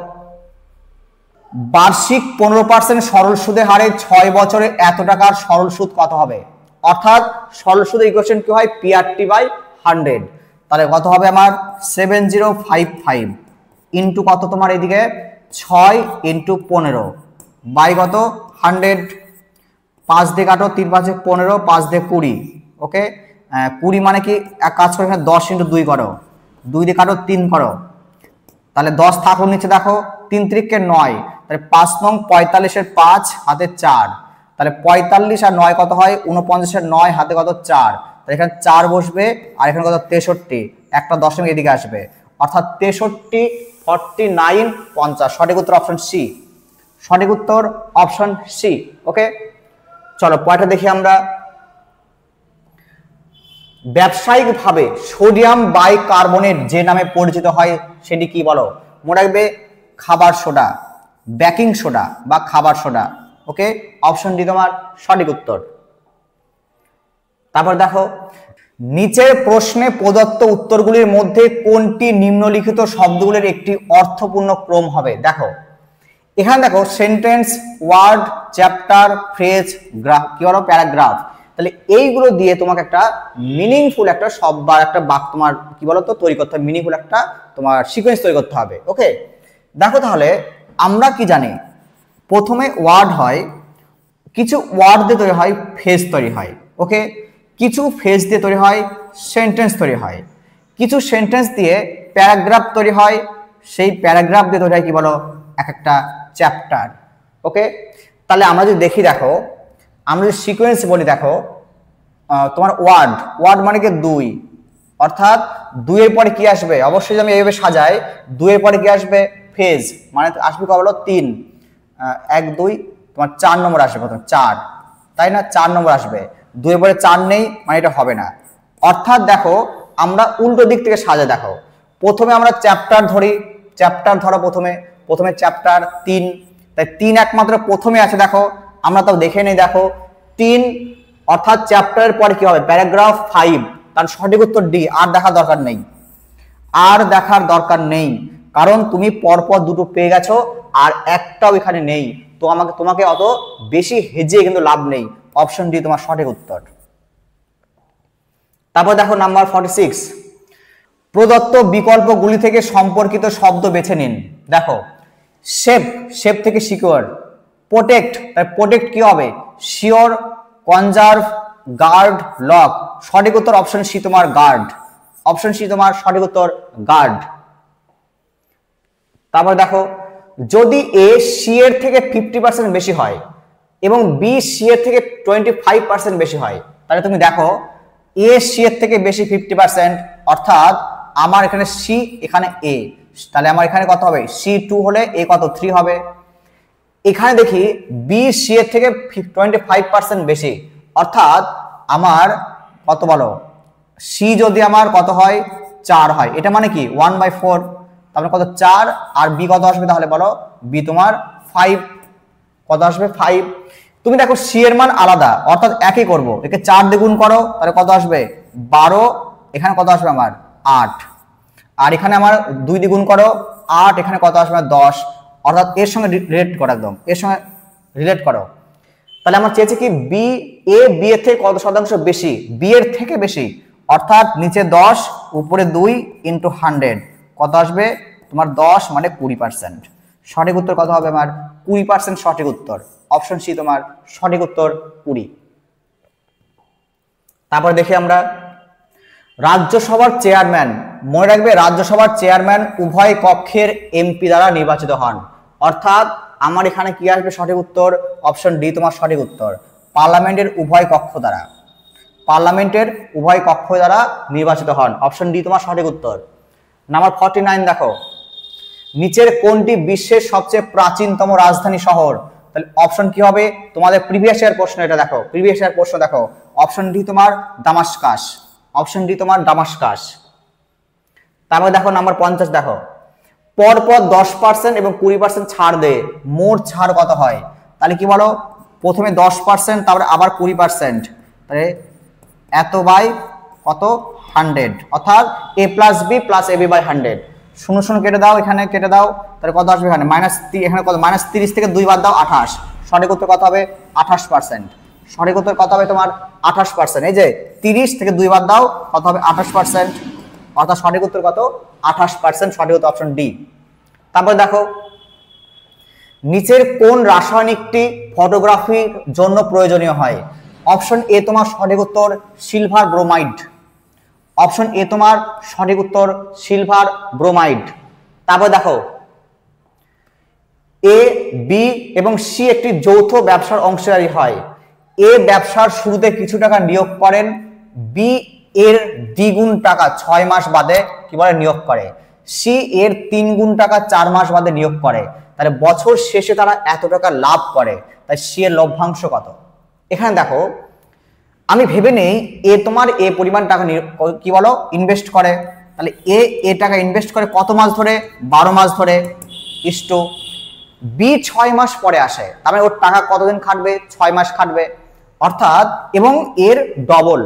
বার্ষিক 15% সরল সুদের হারে 6 বছরে এত টাকার সরল সুদ কত হবে? অর্থাৎ সরল সুদের ইকুয়েশন কি হয় PRT/100। তাহলে কত হবে আমার 7055 ইনটু কত তোমার এদিকে 6 ইনটু 15 বাই কত 100। 5 দিয়ে কাটো, 3 5 15, 5 দিয়ে 20। ওকে, 20 মানে কি এক কাজ করে 10 ইনটু 2 করো, 2 দিয়ে কাটো 3 করো, তাহলে 10 থাকুন নিচে, দেখো 3 3 9, তাহলে 5 নং 45 এর 5 হাতে 4, তাহলে 45 আর 9 কত হয় 49 এর 9 হাতে কত 4, তাহলে এখানে 4 বসবে, আর এখানে কত 63, একটা দশমিক এদিকে আসবে, অর্থাৎ 63 49 50। সঠিক উত্তর অপশন সি, সঠিক উত্তর অপশন সি। ওকে, চলো পরেরটা দেখি আমরা। ব্যবসায়িকভাবে সোডিয়াম বাইকার্বনেট যে নামে পরিচিত হয় সেটি কি বলো? মনে রাখবে খাবার সোডা, বেকিং সোডা বা খাবার সোডা। ওকে, অপশন ডি তোমার সঠিক উত্তর। তারপর দেখো, নিচের প্রশ্নে প্রদত্ত উত্তরগুলির মধ্যে কোনটি নিম্নলিখিত শব্দগুলির একটি অর্থপূর্ণ ক্রম হবে? দেখো এখানে দেখো sentence, word, chapter, phrase, graph, কি বলো প্যারাগ্রাফ। তাহলে এইগুলো দিয়ে তোমাকে একটা মিনিংফুল একটা শব্দ বা একটা বাক্য তোমার কি বলো তো তৈরি করতে হবে, মিনিংফুল একটা তোমার সিকোয়েন্স তৈরি করতে হবে। ওকে, দেখো তাহলে আমরা কি জানি, প্রথমে ওয়ার্ড হয়, কিছু ওয়ার্ড দিয়ে তৈরি হয় ফ্রেজ তৈরি হয়। ওকে, কিছু ফ্রেজ দিয়ে তৈরি হয় সেন্টেন্স তৈরি হয়, কিছু সেন্টেন্স দিয়ে প্যারাগ্রাফ তৈরি হয়, সেই প্যারাগ্রাফ দিয়ে তৈরি হয় কি বলো এক একটা চ্যাপ্টার। ওকে, তাহলে আমরা যদি দেখি, দেখো আমরা যদি সিকোয়েন্স বলি, দেখো তোমার ওয়ার্ড, ওয়ার্ড মানে কি 2, অর্থাৎ 2 এর পরে কি আসবে, অবশ্যই আমি এইভাবে সাজাই, 2 এর পরে কি আসবে ফেজ, মানে আসবে কত বলো 3, 1 2 তোমার 4 নম্বর আসবে, প্রথম 4, তাই না 4 নম্বর আসবে, 2 এর পরে 4 নেই মানে এটা হবে না। অর্থাৎ দেখো আমরা উল্টো দিক থেকে সাজাই, দেখো প্রথমে আমরা চ্যাপ্টার ধরি, চ্যাপ্টার ধরো প্রথমে চ্যাপ্টার 3, তাই 3 একমাত্র প্রথমে আছে, দেখো আমরা তাও দেখে নেই, দেখো 3 অর্থাৎ চ্যাপ্টারের পরে কি হবে প্যারাগ্রাফ 5, তার সঠিক উত্তর ডি। আর দেখার দরকার নেই, আর দেখার দরকার নেই, কারণ তুমি পরপর দুটো পেয়ে গেছো আর একটাও এখানে নেই, তো তোমাকে অত বেশি হেজিয়ে কিন্তু লাভ নেই, অপশন ডি তোমার সঠিক উত্তর। তারপর দেখো নাম্বার 46, প্রদত্ত বিকল্পগুলি থেকে সম্পর্কিত শব্দ বেছে নিন। দেখো শেপ, শেপ থেকে সিকিউর, প্রোটেক্ট, তাই প্রোটেক্ট কি হবে শিওর, কনজার্ভ, গার্ড, লক। সঠিক উত্তর অপশন সি তোমার গার্ড, অপশন সি তোমার সঠিক উত্তর গার্ড। তারপর দেখো, যদি এ সি এর থেকে 50% বেশি হয় এবং বি সি এর থেকে 25% বেশি হয়, তাহলে তুমি দেখো এ সি এর থেকে বেশি 50%, অর্থাৎ আমার এখানে সি এখানে এ, তাহলে আমার এখানে কত হবে C2 হলে এ কত 3 হবে। এখানে দেখি বি সি এর থেকে 25% বেশি, অর্থাৎ আমার কত বলো সি যদি আমার কত হয় 4 হয়, এটা মানে কি 1/4, তাহলে কত 4, আর বি কত আসবে তাহলে বলো বি তোমার 5, কত আসবে 5। তুমি দেখো সি এর মান আলাদা, অর্থাৎ একই করব, একে 4 দিয়ে গুণ করো তাহলে কত আসবে 12, এখানে কত আসবে আমার 8, আর এখানে আমার 2 দিয়ে গুণ করো 8, এখানে কত আসবে 10, অর্থাৎ এর সঙ্গে রিলেট করো, একদম এর সঙ্গে রিলেট করো। তাহলে আমার চেয়েছে কি বি এ বি এর থেকে কত শতাংশ বেশি, বি এর থেকে বেশি, অর্থাৎ নিচে 10 উপরে 2 ইনটু 100 কত আসবে তোমার 10 মানে 20%। সঠিক উত্তর কত হবে আমার 20% সঠিক উত্তর, অপশন সি তোমার সঠিক উত্তর 20। তারপর দেখি আমরা রাজ্যসভার চেয়ারম্যান, মনে রাখবে রাজ্যসভার চেয়ারম্যান উভয় কক্ষের এমপি দ্বারা নির্বাচিত হন, অর্থাৎ আমার এখানে কি আসবে সঠিক উত্তর অপশন ডি তোমার সঠিক উত্তর, পার্লামেন্টের উভয় কক্ষ দ্বারা। পার্লামেন্টের উভয় কক্ষ দ্বারা নির্বাচিত হন। অপশন ডি তোমার সঠিক উত্তর। নাম্বার 49 দেখো, নিচের কোনটি বিশ্বের সবচেয়ে প্রাচীনতম রাজধানী শহর? তাহলে অপশন কি হবে তোমাদের প্রিভিয়াস ইয়ার প্রশ্ন, এটা দেখো প্রিভিয়াস ইয়ার প্রশ্ন দেখো, অপশন ডি তোমার দামাস্কাস, অপশন ডি তোমার দামাস্কাস। তারপরে দেখো নাম্বার 50 দেখো, পরপর 10% এবং 20% ছাড় দে, মোট ছাড় কত হয়? তাহলে কি বলো, প্রথমে 10% তারপরে আবার 20%, তাহলে এত বাই কত 100, অর্থাৎ a plus B plus ab by 100। শূন্য শূন্য কেটে দাও, এখানে কেটে দাও, তাহলে কত আসবে এখানে মাইনাস, এখানে কত মাইনাস 30 থেকে 2 বাদ দাও 28, সঠিক উত্তর কত হবে 28%। সঠিক উত্তর কত হবে তোমার 28%। এই যে 30 থেকে 2 বাদ দাও কত হবে 28%, অর্থাৎ সঠিক উত্তর কত 28%, সঠিক উত্তর অপশন ডি। তারপর দেখো, নিচের কোন রাসায়নিকটি ফটোগ্রাফির জন্য প্রয়োজনীয় হয়? অপশন এ তোমার সঠিক উত্তর সিলভার ব্রোমাইড, অপশন এ তোমার সঠিক উত্তর সিলভার ব্রোমাইড। তারপর দেখো, এ বি এবং সি একটি যৌথ ব্যবসার অংশীদারি হয়। এ ব্যবসার শুরুতে কিছু টাকা নিয়োগ করেন, বি এর দ্বিগুণ টাকা 6 মাস বাদে কি বলে নিয়োগ করে, সি এর 3 গুণ টাকা 4 মাস বাদে নিয়োগ করে। তাহলে বছর শেষে তারা এত টাকা লাভ করে, তাই সি এর লভ্যাংশ কত? এখানে দেখো আমি ভেবে নেই এ তোমার এ পরিমাণ টাকা কি বলো ইনভেস্ট করে, তাহলে এ টাকা ইনভেস্ট করে কত মাস ধরে, 12 মাস ধরে, ইস্টু বি 6 মাস পরে আসে, তার মানে ওর টাকা কতদিন খাটবে 6 মাস খাটবে, অর্থাৎ এবং এর ডবল।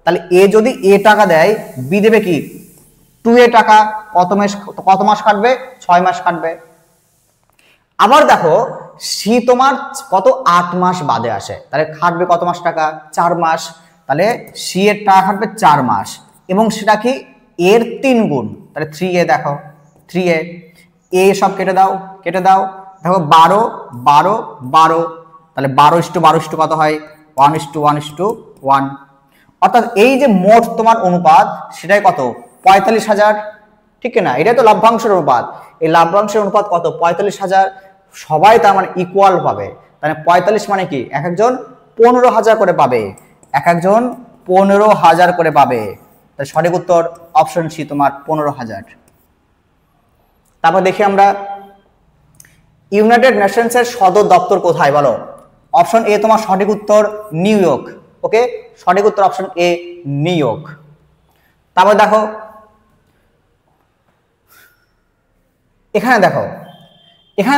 তাহলে এ যদি এ টাকা দেয়, বি দেবে কি 2a টাকা, কত মাস খাটবে 6 মাস খাটবে। আবার দেখো সি তোমার কত 8 মাস বাদে আসে, তাহলে খাটবে কত মাস টাকা 4 মাস, তাহলে সি এর টাকা খাটবে 4 মাস এবং সেটা কি এর 3 গুণ, তাহলে 3a দেখো 3a, এ সব কেটে দাও কেটে দাও, দেখো 12 12 12, তাহলে 12:12 কত হয় 1:1:1, অর্থাৎ এই যে মোট তোমার অনুপাত সেটাই কত 45,000, ঠিক না? এটাই তো লভ্যাংশের অনুপাত, এই লভ্যাংশের অনুপাত কত 45,000, সবাই তার মানে ইকুয়াল পাবে। তাহলে 45 মানে কি এক একজন 15,000 করে পাবে, এক একজন 15,000 করে পাবে। তাই সঠিক উত্তর অপশন সি তোমার 15,000। তারপর দেখি আমরা ইউনাইটেড নেশনস এর সদর দপ্তর কোথায় বলো? অপশন এ তোমার সঠিক উত্তর নিউ ইয়র্ক, ওকে সঠিক উত্তর অপশন এ নিউ ইয়র্ক। তারপর দেখো এখানে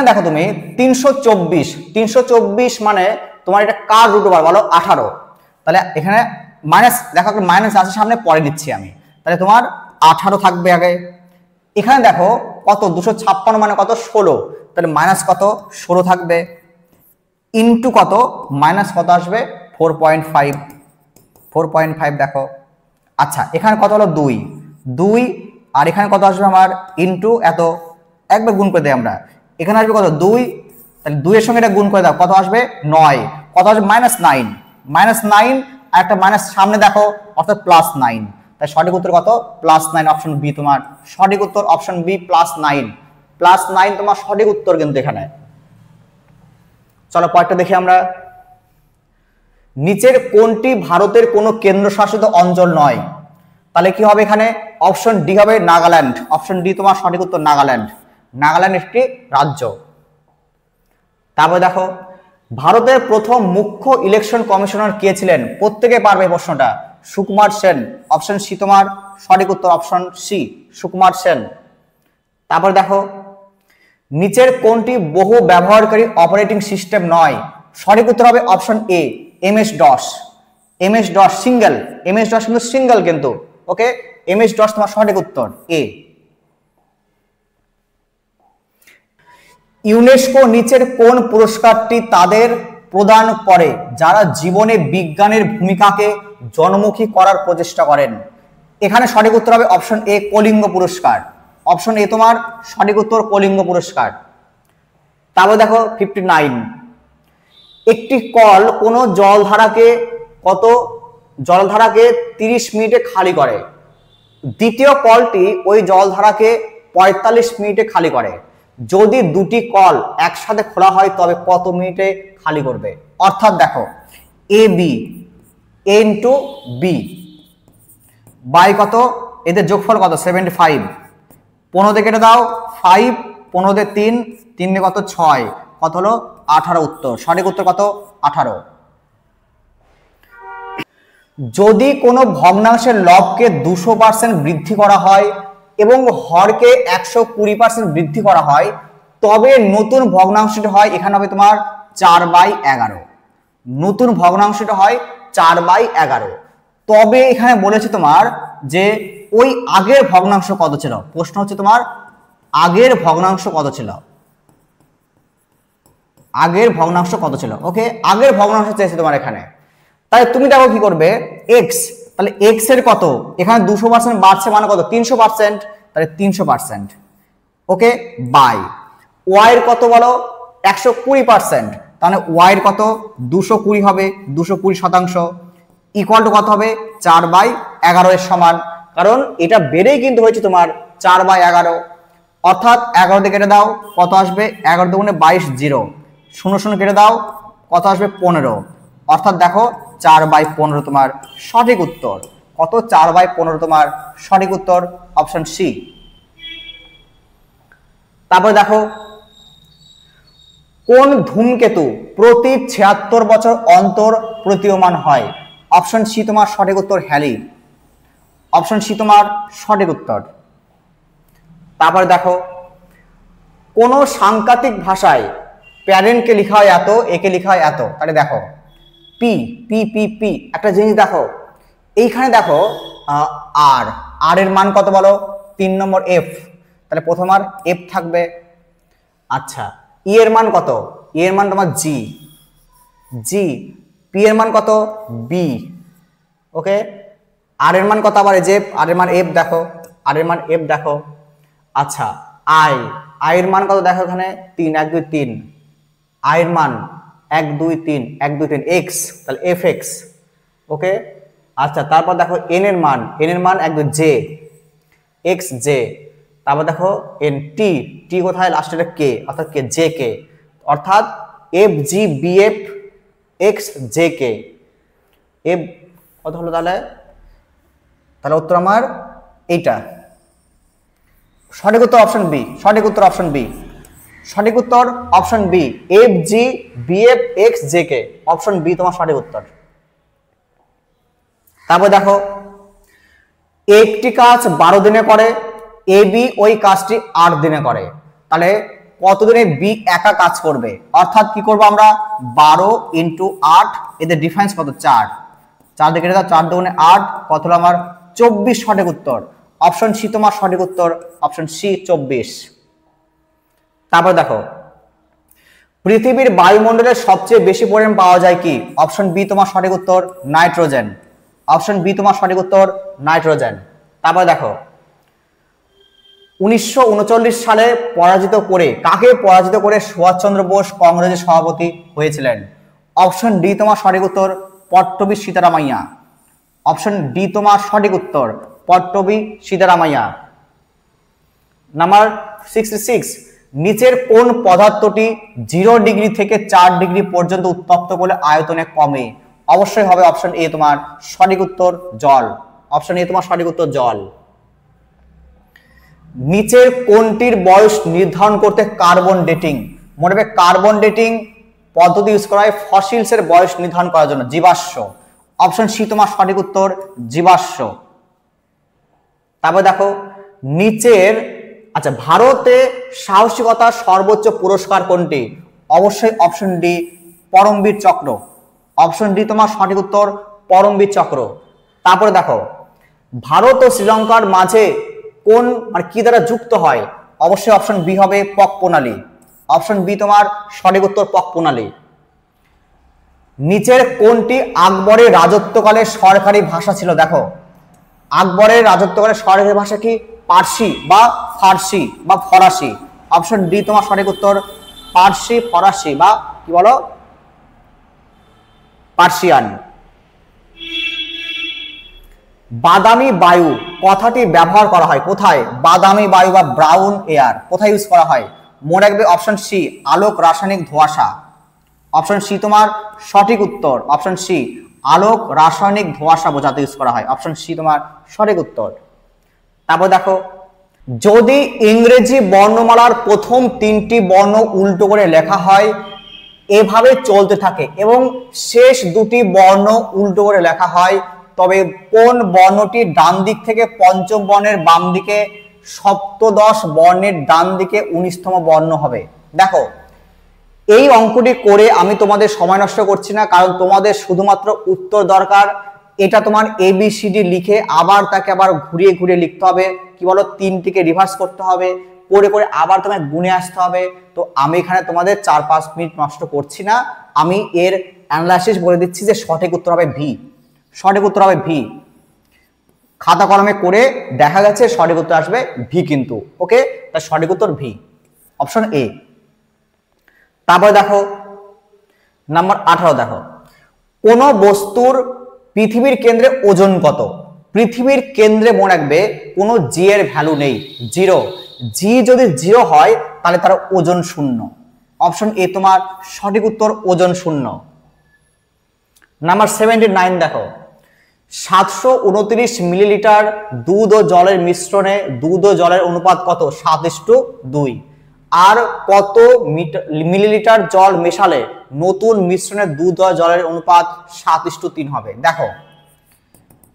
দেখো তুমি 324 মানে তোমার এটা কার রুট ওভার বলো 18, তাহলে এখানে মাইনাস দেখো মাইনাস আছে সামনে, পরে দিচ্ছি আমি, তাহলে তোমার 18 থাকবে আগে। এখানে দেখো কত 256 মানে কত 16, তাহলে মাইনাস কত 16 থাকবে, ইনটু কত মাইনাস কত আসবে 4.5 দেখো। আচ্ছা এখানে কত হলো 2 আর এখানে কত আসবে আমার ইনটু এত, একবার গুণ করে দেই আমরা, এখানে আসবে কত 2, তাহলে 2 এর সঙ্গে এটা গুণ করে দাও কত আসবে 9, কত আসবে -9 আর একটা মাইনাস সামনে দেখো অর্থাৎ +9, তাই সঠিক উত্তর কত +9, অপশন বি তোমার সঠিক উত্তর অপশন বি +9 তোমার সঠিক উত্তর কিন্তু এখানে। চলো পরেরটা দেখি আমরা, নিচের কোনটি ভারতের কোনো কেন্দ্রশাসিত অঞ্চল নয়? তাহলে কি হবে এখানে অপশন ডি হবে নাগাল্যান্ড, অপশন ডি তোমার সঠিক উত্তর নাগাল্যান্ড একটি রাজ্য। তারপরে দেখো ভারতের প্রথম মুখ্য ইলেকশন কমিশনার কে ছিলেন? প্রত্যেকে পারবে প্রশ্নটা, সুকুমার সেন, অপশন সি তোমার সঠিক উত্তর অপশন সি সুকুমার সেন। তারপর দেখো নিচের কোনটি বহু ব্যবহারকারী অপারেটিং সিস্টেম নয়? সঠিক উত্তর হবে option A MS DOS, single, MS DOS কিন্তু সিঙ্গেল কিন্তু, ওকে MS DOS তোমার সঠিক উত্তর এ। ইউনেস্কো নিচের কোন পুরস্কারটি তাদের প্রদান করে যারা জীবনে বিজ্ঞানের ভূমিকাকে জনমুখী করার প্রচেষ্টা করেন? এখানে সঠিক উত্তর হবে অপশন এ কলিঙ্গ পুরস্কার, অপশন এ তোমার সঠিক উত্তর কলিঙ্গ পুরস্কার। তারপর দেখো 59, একটি কল কোন জলধারাকে 30 মিনিটে খালি করে, দ্বিতীয় কলটি ওই জলধারাকে 45 মিনিটে খালি করে, যদি দুটি কল একসাথে খোলা হয় তবে কত মিনিটে খালি করবে? অর্থাৎ দেখো A B a into B by কত, এদের যোগফল কত 75, 15 দিয়ে কেটে দাও 5, 15 দিয়ে 3, 3 দিয়ে কত 6, কত হলো 18 উত্তর। সঠিক উত্তর কত 18। যদি কোনো ভগ্নাংশের লবকে 200% বৃদ্ধি করা হয় এবং হরকে 120% বৃদ্ধি করা হয়, তবে নতুন ভগ্নাংশটি হয়, এখানে হবে তোমার 4/11। নতুন ভগ্নাংশটা হয় 4/11। তবে এখানে বলেছে তোমার যে ওই আগের ভগ্নাংশ কত ছিল, প্রশ্ন হচ্ছে তোমার আগের ভগ্নাংশ কত ছিল, আগের ভগ্নাংশ কত ছিল। ওকে, আগের ভগ্নাংশ চেয়েছে তোমার এখানে। তাহলে তুমি দেখো কি করবে, এক্স, তাহলে এক্স এর কত, এখানে 200% বাড়ছে মানে কত 300%, তাহলে 300%। ওকে, বাই ওয়াই এর কত বলো 120%, তাহলে ওয়াই এর কত 220 হবে, 220% ইকুয়াল টু কত হবে 4/11 এর সমান, কারণ এটা বেড়েই কিন্তু হয়েছে তোমার 4/11। অর্থাৎ 11 দিয়ে কেটে দাও কত আসবে, 11 দুগুণে 22, 0 0 0 কেটে দাও কত আসবে 15। অর্থাৎ দেখো 4/15 তোমার সঠিক উত্তর। কত 4/15 তোমার সঠিক উত্তর, অপশন সি। তারপর দেখো কোন ধূমকেতু প্রতি 76 বছর অন্তর প্রতীয়মান হয়, অপশন সি তোমার সঠিক উত্তর হ্যালি, অপশন সি তোমার সঠিক উত্তর। তারপর দেখো কোন সাংকেতিক ভাষায় প্যারেন্টকে লেখা হয় এত, একে লেখা হয় এত, তাহলে দেখো পি পি পি পি, একটা জিনিস দেখো এইখানে দেখো আর আর এর মান কত বলো 3 নম্বর এফ, তাহলে প্রথম আর এফ থাকবে। আচ্ছা ই এর মান কত, ই এর মান তোমার জি, জি পি এর মান কত বি। ওকে, আর এর মান কত আবার যে আর এর মান এফ, দেখো আর এর মান এফ দেখো। আচ্ছা আই, আই এর মান কত দেখো এখানে 3, 1 2 3, আই এর মান 1 2 3, 1 2 3 এক্স, তাহলে এফ এক্স। ওকে, আচ্ছা তারপর দেখো এন এর মান, এন এর মান 1 2 জে এক্স জে। তারপর দেখো এন টি, টি কোথায় লাস্টে কে, অর্থাৎ কে জে কে, অর্থাৎ F G B F X J K. F কত হলো তাহলে, তাহলে উত্তর আমার এইটা, সঠিক উত্তর অপশন বি, সঠিক উত্তর অপশন বি, সঠিক উত্তর option B, F G B F X J K, option B তোমার সঠিক উত্তর। তারপর দেখো একটি কাজ 12 দিনে করে, এ বি ওই কাজটি 8 দিনে করে, তাহলে কতদিনে বি একা কাজ করবে, অর্থাৎ কি করবো আমরা 12 × 8, এদের ডিফারেন্স কত 4, 4 দিয়ে কেটে দাও 4 দুগুণে 8, কত হলো আমার 24 সঠিক উত্তর, অপশন সি তোমার সঠিক উত্তর, অপশন সি 24। তারপর দেখো পৃথিবীর বায়ুমণ্ডলের সবচেয়ে বেশি পরিমাণ পাওয়া যায় কি, অপশন বি তোমার সঠিক উত্তর নাইট্রোজেন, অপশন বি তোমার সঠিক উত্তর নাইট্রোজেন। তারপর দেখো 1939 সালে পরাজিত করে, কাকে পরাজিত করে সুভাষচন্দ্র বোস কংগ্রেসের সভাপতি হয়েছিলেন, অপশন ডি তোমার সঠিক উত্তর পট্টবী সীতারামাইয়া, অপশন ডি তোমার সঠিক উত্তর পট্টবী সীতারামাইয়া। নাম্বার 66, নিচের কোন পদার্থটি 0 ডিগ্রি থেকে 4 ডিগ্রি পর্যন্ত উত্তপ্ত করলে আয়তনে কমে, অবশ্যই হবে অপশন এ তোমার সঠিক উত্তর জল, অপশন এ তোমার সঠিক উত্তর জল। নিচের কোনটির বয়স নির্ধারণ করতে কার্বন ডেটিং, মনে রাখবে কার্বন ডেটিং পদ্ধতি ইউজ করা হয় ফসিলস এর বয়স নির্ধারণ করার জন্য, জীবাশ্ম, অপশন সি তোমার সঠিক উত্তর জীবাশ্ম। তারপর দেখো নিচের, আচ্ছা ভারতে সাহসিকতার সর্বোচ্চ পুরস্কার কোনটি, অবশ্যই অপশন ডি পরমবীর চক্র, অপশন ডি তোমার সঠিক উত্তর পরমবীর চক্র। তারপরে দেখো ভারত ও শ্রীলঙ্কার মাঝে কোন মানে কি দ্বারা যুক্ত হয়, অবশ্যই অপশন বি হবে পক প্রণালী, অপশন বি তোমার সঠিক উত্তর পক প্রণালী। নিচের কোনটি আকবরের রাজত্বকালে সরকারি ভাষা ছিল, দেখো আকবরের রাজত্বকালে সরকারি ভাষা কি পার্সি বা ফার্সি বা ফরাসি, অপশন ডি তোমার সঠিক উত্তর পার্সি ফরাসি বা কি বলো পার্সিয়ান। বাদামি বায়ু কথাটি ব্যবহার করা হয় কোথায়, বাদামি বায়ু বা ব্রাউন এয়ার কোথায় ইউজ করা হয়, মনে রাখবে অপশন সি আলোক রাসায়নিক ধোঁয়াশা, অপশন সি তোমার সঠিক উত্তর, অপশন সি আলোক, রাসায়নিক, ধোঁয়াশা বোঝাতে ইউজ করা হয়। অপশন সি তোমার সঠিক উত্তর। তারপর দেখো, যদি ইংরেজি বর্ণমালার প্রথম 3টি বর্ণ উল্টো করে লেখা হয়, এভাবে চলতে থাকে এবং শেষ 2টি বর্ণ উল্টো করে লেখা হয়, তবে কোন বর্ণটি ডান দিক থেকে পঞ্চম বর্ণের বাম দিকে, সপ্তদশ বর্ণের ডান দিকে 19তম বর্ণ হবে? দেখো, এই অঙ্কটি করে আমি তোমাদের সময় নষ্ট করছি না, কারণ তোমাদের শুধুমাত্র উত্তর দরকার। এটা তোমার ABCD লিখে আবার তাকে আবার ঘুরিয়ে ঘুরিয়ে লিখতে হবে, কি বলো, 3টিকে রিভার্স করতে হবে, করে করে আবার তোমায় গুনে আসতে হবে। তো আমি এখানে তোমাদের 4-5 মিনিট নষ্ট করছি না, আমি এর অ্যানালাইসিস বলে দিচ্ছি যে সঠিক উত্তর হবে ভি। সঠিক উত্তর হবে ভি। খাতা কলমে করে দেখা গেছে সঠিক উত্তর আসবে ভি কিন্তু। ওকে, তার সঠিক উত্তর ভি, অপশন এ। তারপরে দেখো নাম্বার 18, দেখো কোন বস্তুর পৃথিবীর কেন্দ্রে ওজন কত? পৃথিবীর কেন্দ্রে মনে রাখবে কোনো জি এর ভ্যালু নেই, 0। জি যদি 0 হয় তাহলে তার ওজন 0। অপশন এ তোমার সঠিক উত্তর, ওজন 0। নাম্বার 79, দেখো 729 মিলিলিটার দুধ ও জলের মিশ্রণে দুধ ও জলের অনুপাত কত? 7:2। আর কত মিলিলিটার জল মেশালে নতুন মিশ্রণে দুধ ও জলের অনুপাত 7:3 হবে? দেখো,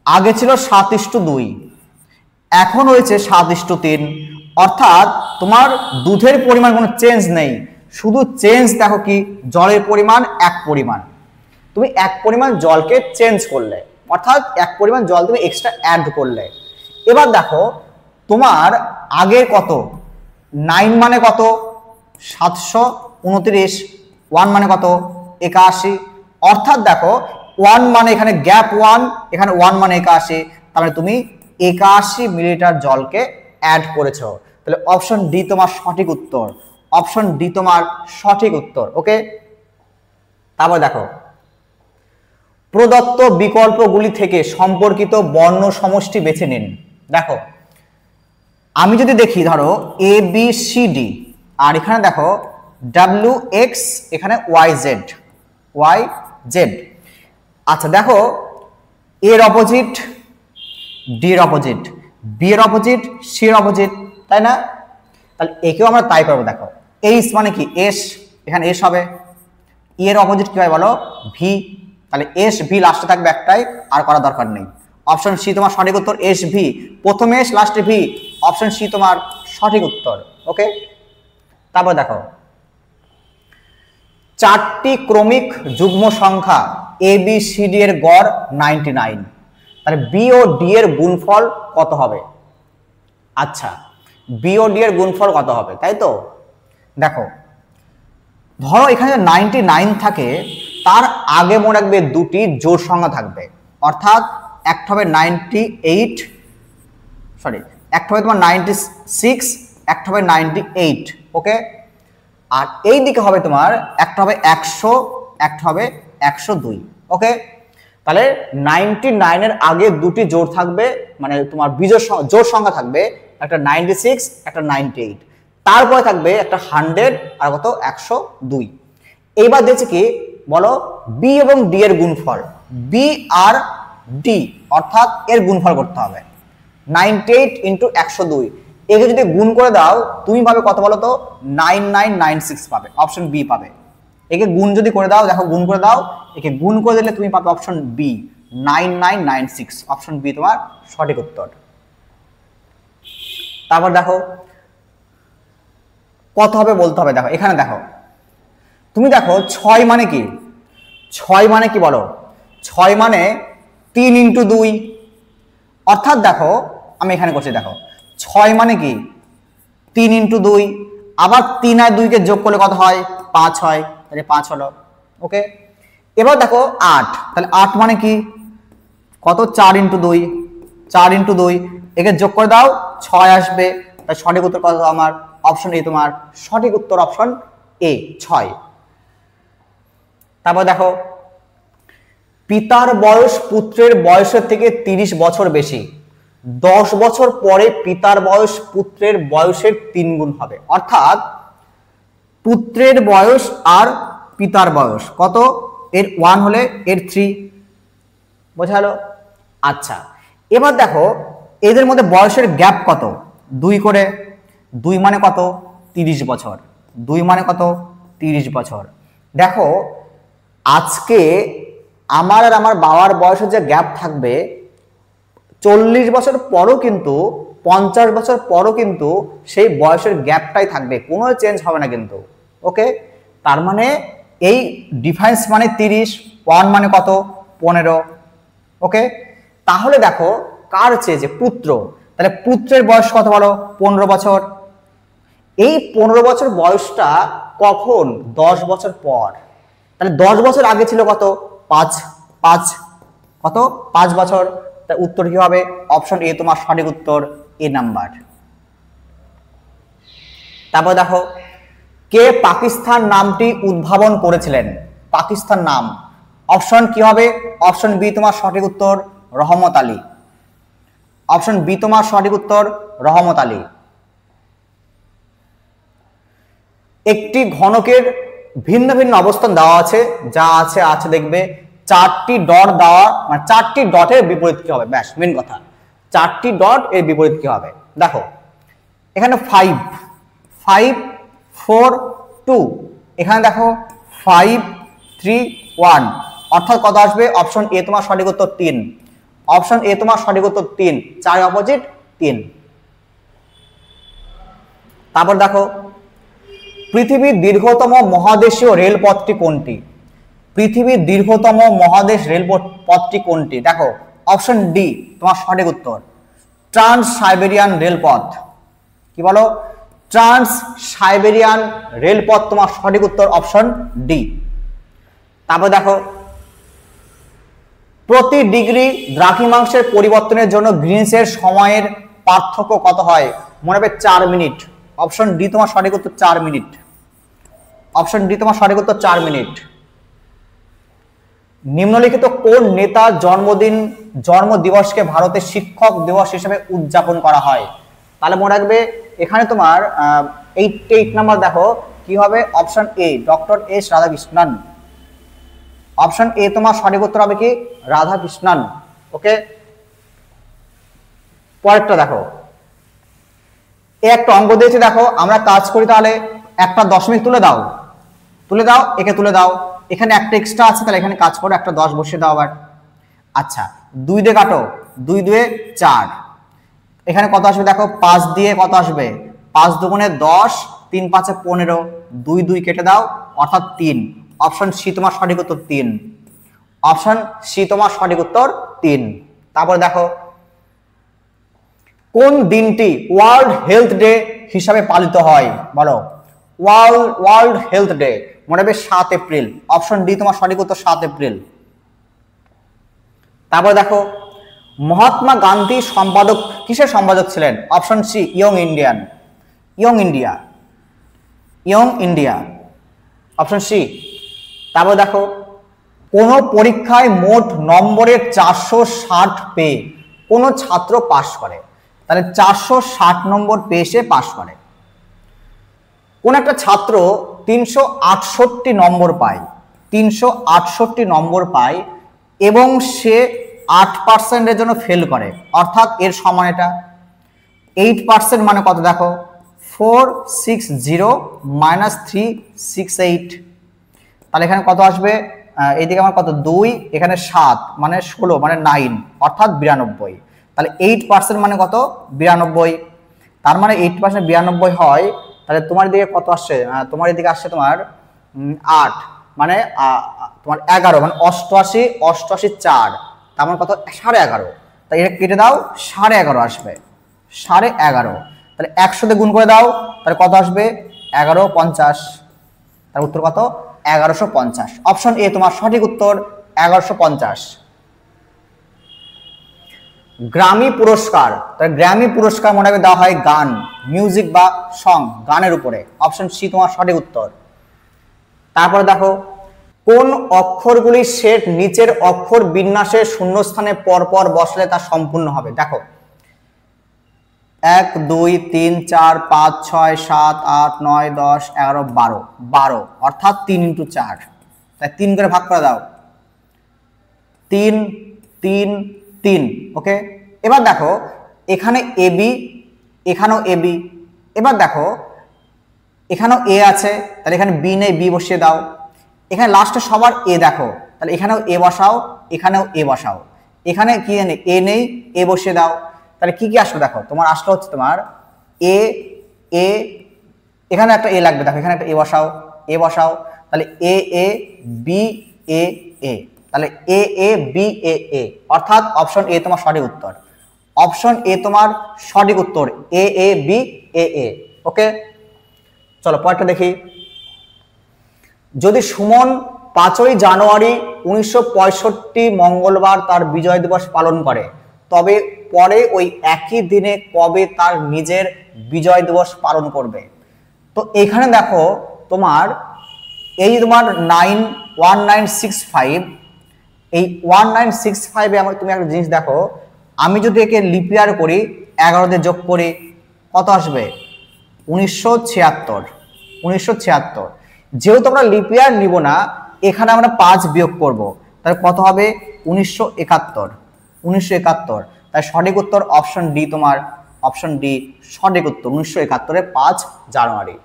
আগে ছিল 7:2, এখন হয়েছে 7:3, অর্থাৎ তোমার দুধের পরিমাণ কোনো চেঞ্জ নেই, শুধু চেঞ্জ দেখো কি, জলের পরিমাণ এক পরিমাণ, তুমি এক পরিমাণ জলকে চেঞ্জ করলে, অর্থাৎ এক পরিমাণ জল তুমি এক্সট্রা অ্যাড করলে। এবার দেখো তোমার আগের কত, 9 মানে কত? 729, 1 মানে কত? 81, অর্থাৎ দেখো 1 মানে এখানে গ্যাপ 1, এখানে 1 মানে 81, তার মানে তুমি 81 মিলিলিটার জলকে অ্যাড করেছো। তাহলে অপশন ডি তোমার সঠিক উত্তর, অপশন ডি তোমার সঠিক উত্তর। ওকে, তারপর দেখো প্রদত্ত বিকল্পগুলি থেকে সম্পর্কিত বর্ণ সমষ্টি বেছে নিন। দেখো, আমি যদি দেখি ধরো ABCD, আর এখানে দেখো WX, এখানে YZ। আচ্ছা দেখো, এর অপোজিট ডি এর অপোজিট, বি এর অপোজিট সি এর অপোজিট, তাই না? তাহলে একেও আমরা তাই করবো। দেখো এইচ মানে কি? এস, এখানে এস হবে। ই এর অপোজিট কি হয় বলো? ভি। তাহলে এস ভি লাস্টে থাকবে একটাই, আর করার দরকার নেই। অপশন সি তোমার সঠিক উত্তর, এস ভি, প্রথমে এস লাস্টে ভি, অপশন সি তোমার সঠিক উত্তর। ওকে, তারপর দেখো 4টি ক্রমিক যুগ্ম সংখ্যা ABCD এর গড় 99, তাহলে বি ও ডি এর গুণফল কত হবে? আচ্ছা, বি ও ডি এর গুণফল কত হবে, তাই তো? দেখো ধরো এখানে 99 থাকে, তার আগে মনে রাখবে 2টি জোড় সংখ্যা থাকবে, অর্থাৎ একটা হবে 98, একটা হবে তোমার 96, একটা হবে 98। ওকে, আর এই দিকে হবে তোমার একটা হবে 100, একটা হবে 102। ওকে, তাহলে 99 এর আগে 2টি জোড় থাকবে, মানে তোমার বিজোড় জোড় সংখ্যা থাকবে, একটা 96, একটা 98, তারপরে থাকবে একটা 100 আর কত 102। এইবার দেখছি কি বলো, বি এবং ডি এর গুণফল, বি আর ডি অর্থাৎ এর গুণফল করতে হবে। 98 ইন্টু 102, একে যদি গুণ করে দাও তুমি পাবে কত বলো তো? 9996 পাবে, অপশন বি পাবে। একে গুণ যদি করে দাও, দেখো গুণ করে দাও, একে গুণ করে দিলে তুমি পাবে অপশন বি 9996, অপশন বি তোমার সঠিক উত্তর। তারপর দেখো কত হবে বলতে হবে। দেখো এখানে দেখো, তুমি দেখো 6 মানে কি? 6 মানে কি বলো? 6 মানে 3 ইন্টু 2, অর্থাৎ দেখো আমি এখানে করছি, দেখো 6 মানে কি? 3 ইন্টু 2, আবার 3 আর 2 কে যোগ করলে কত হয়? 5 হয়, তাহলে 5 হলো। ওকে, এবার দেখো 8, তাহলে 8 মানে কি? কত? 4 ইন্টু 2, 4 ইন্টু 2, একে যোগ করে দাও 6 আসবে, তাই সঠিক উত্তর কত আমার? অপশন এ তোমার সঠিক উত্তর, অপশন এ 6। তারপর দেখো পিতার বয়স পুত্রের বয়সের থেকে 30 বছর বেশি, 10 বছর পরে পিতার বয়স পুত্রের বয়সের 3 গুণ হবে, অর্থাৎ পুত্রের বয়স আর পিতার বয়স কত? এর 1 হলে এর 3, বোঝা গেল? আচ্ছা, এবার দেখো এদের মধ্যে বয়সের গ্যাপ কত, 2 করে, 2 মানে কত, 30 বছর, 2 মানে কত, 30 বছর। দেখো আজকে আমার আর আমার বাবার বয়সের যে গ্যাপ থাকবে, 40 বছর পরও কিন্তু, 50 বছর পরও কিন্তু সেই বয়সের গ্যাপটাই থাকবে, কোনো চেঞ্জ হবে না কিন্তু। ওকে, তার মানে এই ডিফারেন্স মানে 30, 1 মানে কত, 15। ওকে, তাহলে দেখো কার চেয়ে, যে পুত্র, তাহলে পুত্রের বয়স কত বলো, 15 বছর। এই 15 বছর বয়সটা কখন, 10 বছর পর। তাহলে 10 বছর আগে ছিল কত, 5 কত, 5 বছর। তার উত্তর কি হবে, অপশন এ তোমার সঠিক উত্তর, এ নাম্বার। তারপর দেখো কে পাকিস্তান নামটি উদ্ভাবন করেছিলেন, পাকিস্তান নাম, অপশন কি হবে, অপশন বি তোমার সঠিক উত্তর, রহমত আলী। অপশন বি তোমার সঠিক উত্তর, রহমত আলী। একটি ঘনকের ভিন্ন ভিন্ন অবস্থান দেওয়া আছে, যা আছে দেখবে 4টি ডট দেওয়া, মানে 4টি ডটের বিপরীত কি হবে, ব্যাস মেন কথা, 4টি ডট এর বিপরীত কি হবে। দেখো এখানে 5 4 2, এখানে দেখো 5 3 1, অর্থাৎ কত আসবে, অপশন এ তোমার সঠিক উত্তর 3। অপশন এ তোমার সঠিক উত্তর 3, 4 অপোজিট 3। তারপর দেখো পৃথিবীর দীর্ঘতম মহাদেশীয় রেলপথটি কোনটি, পৃথিবীর দীর্ঘতম মহাদেশ রেলপথটি কোনটি, দেখো অপশন ডি তোমার সঠিক উত্তর, ট্রান্স সাইবেরিয়ান রেলপথ। কি বলো, ট্রান্স সাইবেরিয়ান রেলপথ তোমার সঠিক উত্তর, অপশন ডি। তারপর দেখো প্রতি ডিগ্রি দ্রাঘিমাংশের পরিবর্তনের জন্য গ্রিনিচের সময়ের পার্থক্য কত হয়, মনে হবে 4 মিনিট। অপশন ডি তোমার সঠিক উত্তর, 4 মিনিট। অপশন ডি তোমার সঠিক উত্তর, 4 মিনিট। নিম্নলিখিত কোন নেতার জন্মদিবসকে ভারতের শিক্ষক দিবস হিসেবে উদযাপন করা হয়, তাহলে মনে রাখবে এখানে তোমার 8 নাম্বার দেখো কি হবে, option a doctor S Radhakrishnan. Option A তোমার সঠিক উত্তর হবে কি, রাধাকৃষ্ণন। ওকে, পরেরটা দেখো, একটা অঙ্ক দিয়েছে, দেখো আমরা কাজ করি, তাহলে একটা দশমিক তুলে দাও, একে তুলে দাও, এখানে একটা এক্সট্রা আছে, তাহলে এখানে কাজ করো, একটা 10 বসিয়ে দাও আবার। আচ্ছা 2 দিয়ে কাটো, 2 2 4, এখানে কত আসবে দেখো, 5 দিয়ে কত আসবে, 5 দুগুণে 10, 3 5 15, 2 2 কেটে দাও, অর্থাৎ 3। অপশন সি তোমার সঠিক উত্তর, 3। অপশন সি তোমার সঠিক উত্তর, 3। তারপর দেখো কোন দিনটি ওয়ার্ল্ড হেলথ ডে হিসাবে পালিত হয়, বলো, ওয়ার্ল্ড হেলথ ডে, মনে হবে 7 এপ্রিল। অপশন ডি তোমার সঠিক উত্তর, 7 এপ্রিল। তারপর দেখো মহাত্মা গান্ধী সম্পাদক কিসের সম্পাদক ছিলেন, option C Young India, option C. তারপর দেখো কোন পরীক্ষায় মোট নম্বরের 460 পেয়ে কোন ছাত্র পাশ করে, তাহলে 460 নম্বর পেয়ে সে পাশ করে। কোন একটা ছাত্র 368 নম্বর পায়, 368 নম্বর পায় এবং সে 8% জন্য ফেল করে, অর্থাৎ এর সমান এটা 8% মানে কত, দেখো 460 - 368, তাহলে এখানে কত আসবে, এইদিকে আমার কত 2, এখানে 7 মানে 16 মানে 9, অর্থাৎ 92। তাহলে 8% মানে কত, 92। তার মানে 8% 92 হয়, তাহলে তোমার দিকে কত আসছে, তোমার এদিকে আসছে তোমার 8, মানে তোমার 11, মানে 88 4, তার মানে কত 11.5, তাই এটা কেটে দাও, 11.5 আসবে, 11.5। তাহলে 100 দিয়ে গুণ করে দাও, তাহলে কত আসবে, 1150। তার উত্তর কত, 1150। অপশন এ তোমার সঠিক উত্তর, 1150। গ্র্যামি পুরস্কার, তাহলে গ্র্যামি পুরস্কার মনে করে দেওয়া হয় গান, মিউজিক বা সং, গানের উপরে। অপশন সি তোমার সঠিক উত্তর। তারপরে দেখো কোন অক্ষরগুলির সেট নিচের অক্ষর বিন্যাসের শূন্যস্থানে পরপর বসলে তা সম্পূর্ণ হবে, দেখো 1 2 3 4 5 6 7 8 9 10 11 12, 12 অর্থাৎ 3 × 4, তাই 3 করে ভাগ করে দাও, 3 3 3। ওকে, এবার দেখো এখানে এবি, এখানেও এবি। এবার দেখো এখানেও এ আছে, তাহলে এখানে বি নেই, বি বসিয়ে দাও। এখানে লাস্টে সবার এ দেখো, তাহলে এখানেও এ বসাও, এখানেও এ বসাও। এখানে কি জানি এ নেই, এ বসিয়ে দাও। তাহলে কি কি আসলো দেখো, তোমার আসলো হচ্ছে তোমার এ এ, এখানে একটা এ লাগবে, দেখো এখানে একটা এ বসাও, এ বসাও। তাহলে এ এ বি এ এ, তাহলে এ এ বি এ এ, অর্থাৎ অপশন এ তোমার সঠিক উত্তর। অপশন এ তোমার সঠিক উত্তর, এ এ বি এ এ। ওকে, চলো পরেরটা দেখি। যদি সুমন 5ই জানুয়ারি 1965 মঙ্গলবার তার বিজয় দিবস পালন করে, তবে পরে ওই একই দিনে কবে তার নিজের বিজয় দিবস পালন করবে? তো এখানে দেখো তোমার এই তোমার 1965, এই 1965 এ তুমি একটা জিনিস দেখো, আমি যদি একে লিপিয়ার করি 11 দিয়ে যোগ করি কত আসবে? 1976। 1976, যেহেতু আমরা লিপিয়ার নিব না, এখানে আমরা 5 বিয়োগ করব, তাহলে কত হবে? 1971। 1971, তাই সঠিক উত্তর অপশন ডি তোমার, অপশন ডি সঠিক উত্তর, 1971 5 জানুয়ারি।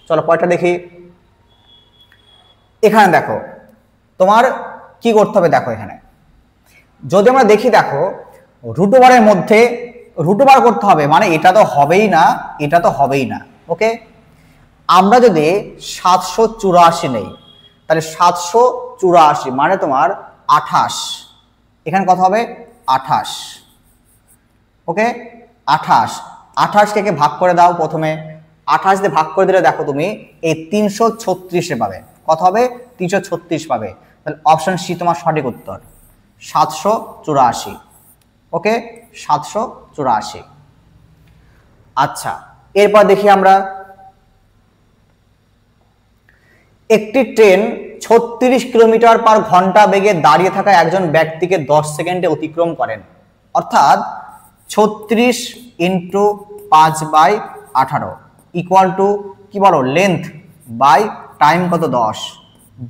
চলো পরেরটা দেখি। এখানে দেখো তোমার কি করতে হবে, দেখো এখানে যদি আমরা দেখি, দেখো রুট ওভারের মধ্যে রুট ওভার করতে হবে, মানে এটা তো হবেই না, এটা তো হবেই না। ওকে, আমরা যদি 784 নেই, তাহলে 784 মানে তোমার 28, এখানে কত হবে? 28। ওকে, 28, 28 কে ভাগ করে দাও। প্রথমে 28 দিয়ে ভাগ করে দিলে দেখো তুমি এই 336 পাবে। কত হবে? 336 পাবে। তাহলে অপশন সি তোমার সঠিক উত্তর, 784। ওকে, 784। আচ্ছা, এরপর দেখি আমরা, একটি ট্রেন 36 কিলোমিটার পার ঘন্টা বেগে দাঁড়িয়ে থাকা একজন ব্যক্তিকে 10 সেকেন্ডে অতিক্রম করেন, অর্থাৎ 36 × 5/18 ইকুয়াল টু কি বলো, লেন্থ বাই টাইম কত? 10।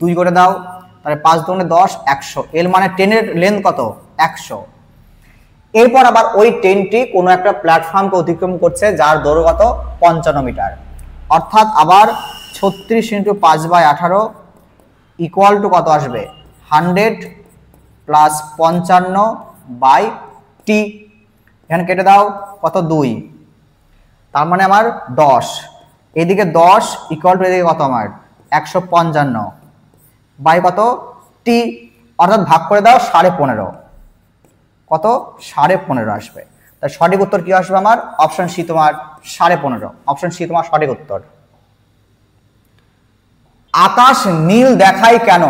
2 করে দাও, তাহলে 5 × 10 100, এর মানে ট্রেনের লেন্থ কত? 100। এরপর আবার ওই ট্রেনটি কোনো একটা প্ল্যাটফর্মকে অতিক্রম করছে যার দৈর্ঘ্য কত? 55 মিটার, অর্থাৎ আবার 36 × 5/18 ইকুয়াল টু কত আসবে? 100 প্লাস 55/t। এখানে কেটে দাও, কত? 2। তার মানে আমার 10, এদিকে 10 ইকুয়াল টু এদিকে কত আমার? 155 বাই কত? t, অর্থাৎ ভাগ করে দাও 15.5, কত? 15.5 আসবে। তাই সঠিক উত্তর কি আসবে আমার? অপশন সি তোমার 15.5, অপশন সি তোমার সঠিক উত্তর। আকাশ নীল দেখায় কেন?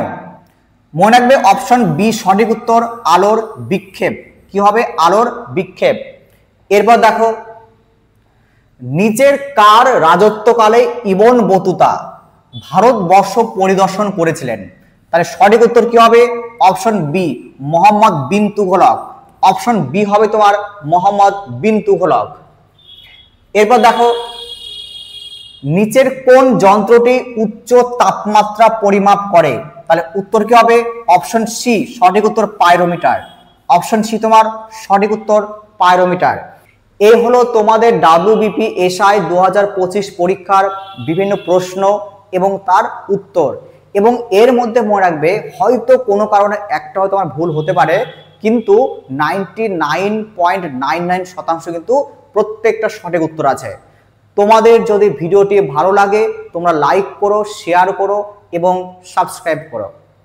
মনে রাখবে অপশন বি সঠিক উত্তর, আলোর বিক্ষেপ। কি হবে? আলোর বিক্ষেপ। এরপর দেখো, নিচের কার রাজত্বকালে ইবন বতুতা ভারতবর্ষ পরিদর্শন করেছিলেন? তাহলে সঠিক উত্তর কি হবে? Option B Mohammad bin Tughlaq, option B হবে তোমার মোহাম্মদ বিন তুগলক। এরপর দেখো, নিচের কোন যন্ত্রটি উচ্চ তাপমাত্রা পরিমাপ করে? তাহলে উত্তর কি হবে? অপশন সি সঠিক উত্তর পাইরোমিটার, অপশন সি তোমার সঠিক উত্তর পাইরোমিটার। এই হলো তোমাদের WBPSI 2025 পরীক্ষার বিভিন্ন প্রশ্ন এবং তার উত্তর। এবং এর মধ্যে মনে রাখবে হয়তো কোনো কারণে একটা হয়তো আমার ভুল হতে পারে, কিন্তু 99.99% কিন্তু প্রত্যেকটা সঠিক উত্তর আছে। তোমাদের যদি ভিডিওটি ভালো লাগে তোমরা লাইক করো, শেয়ার করো এবং সাবস্ক্রাইব করো।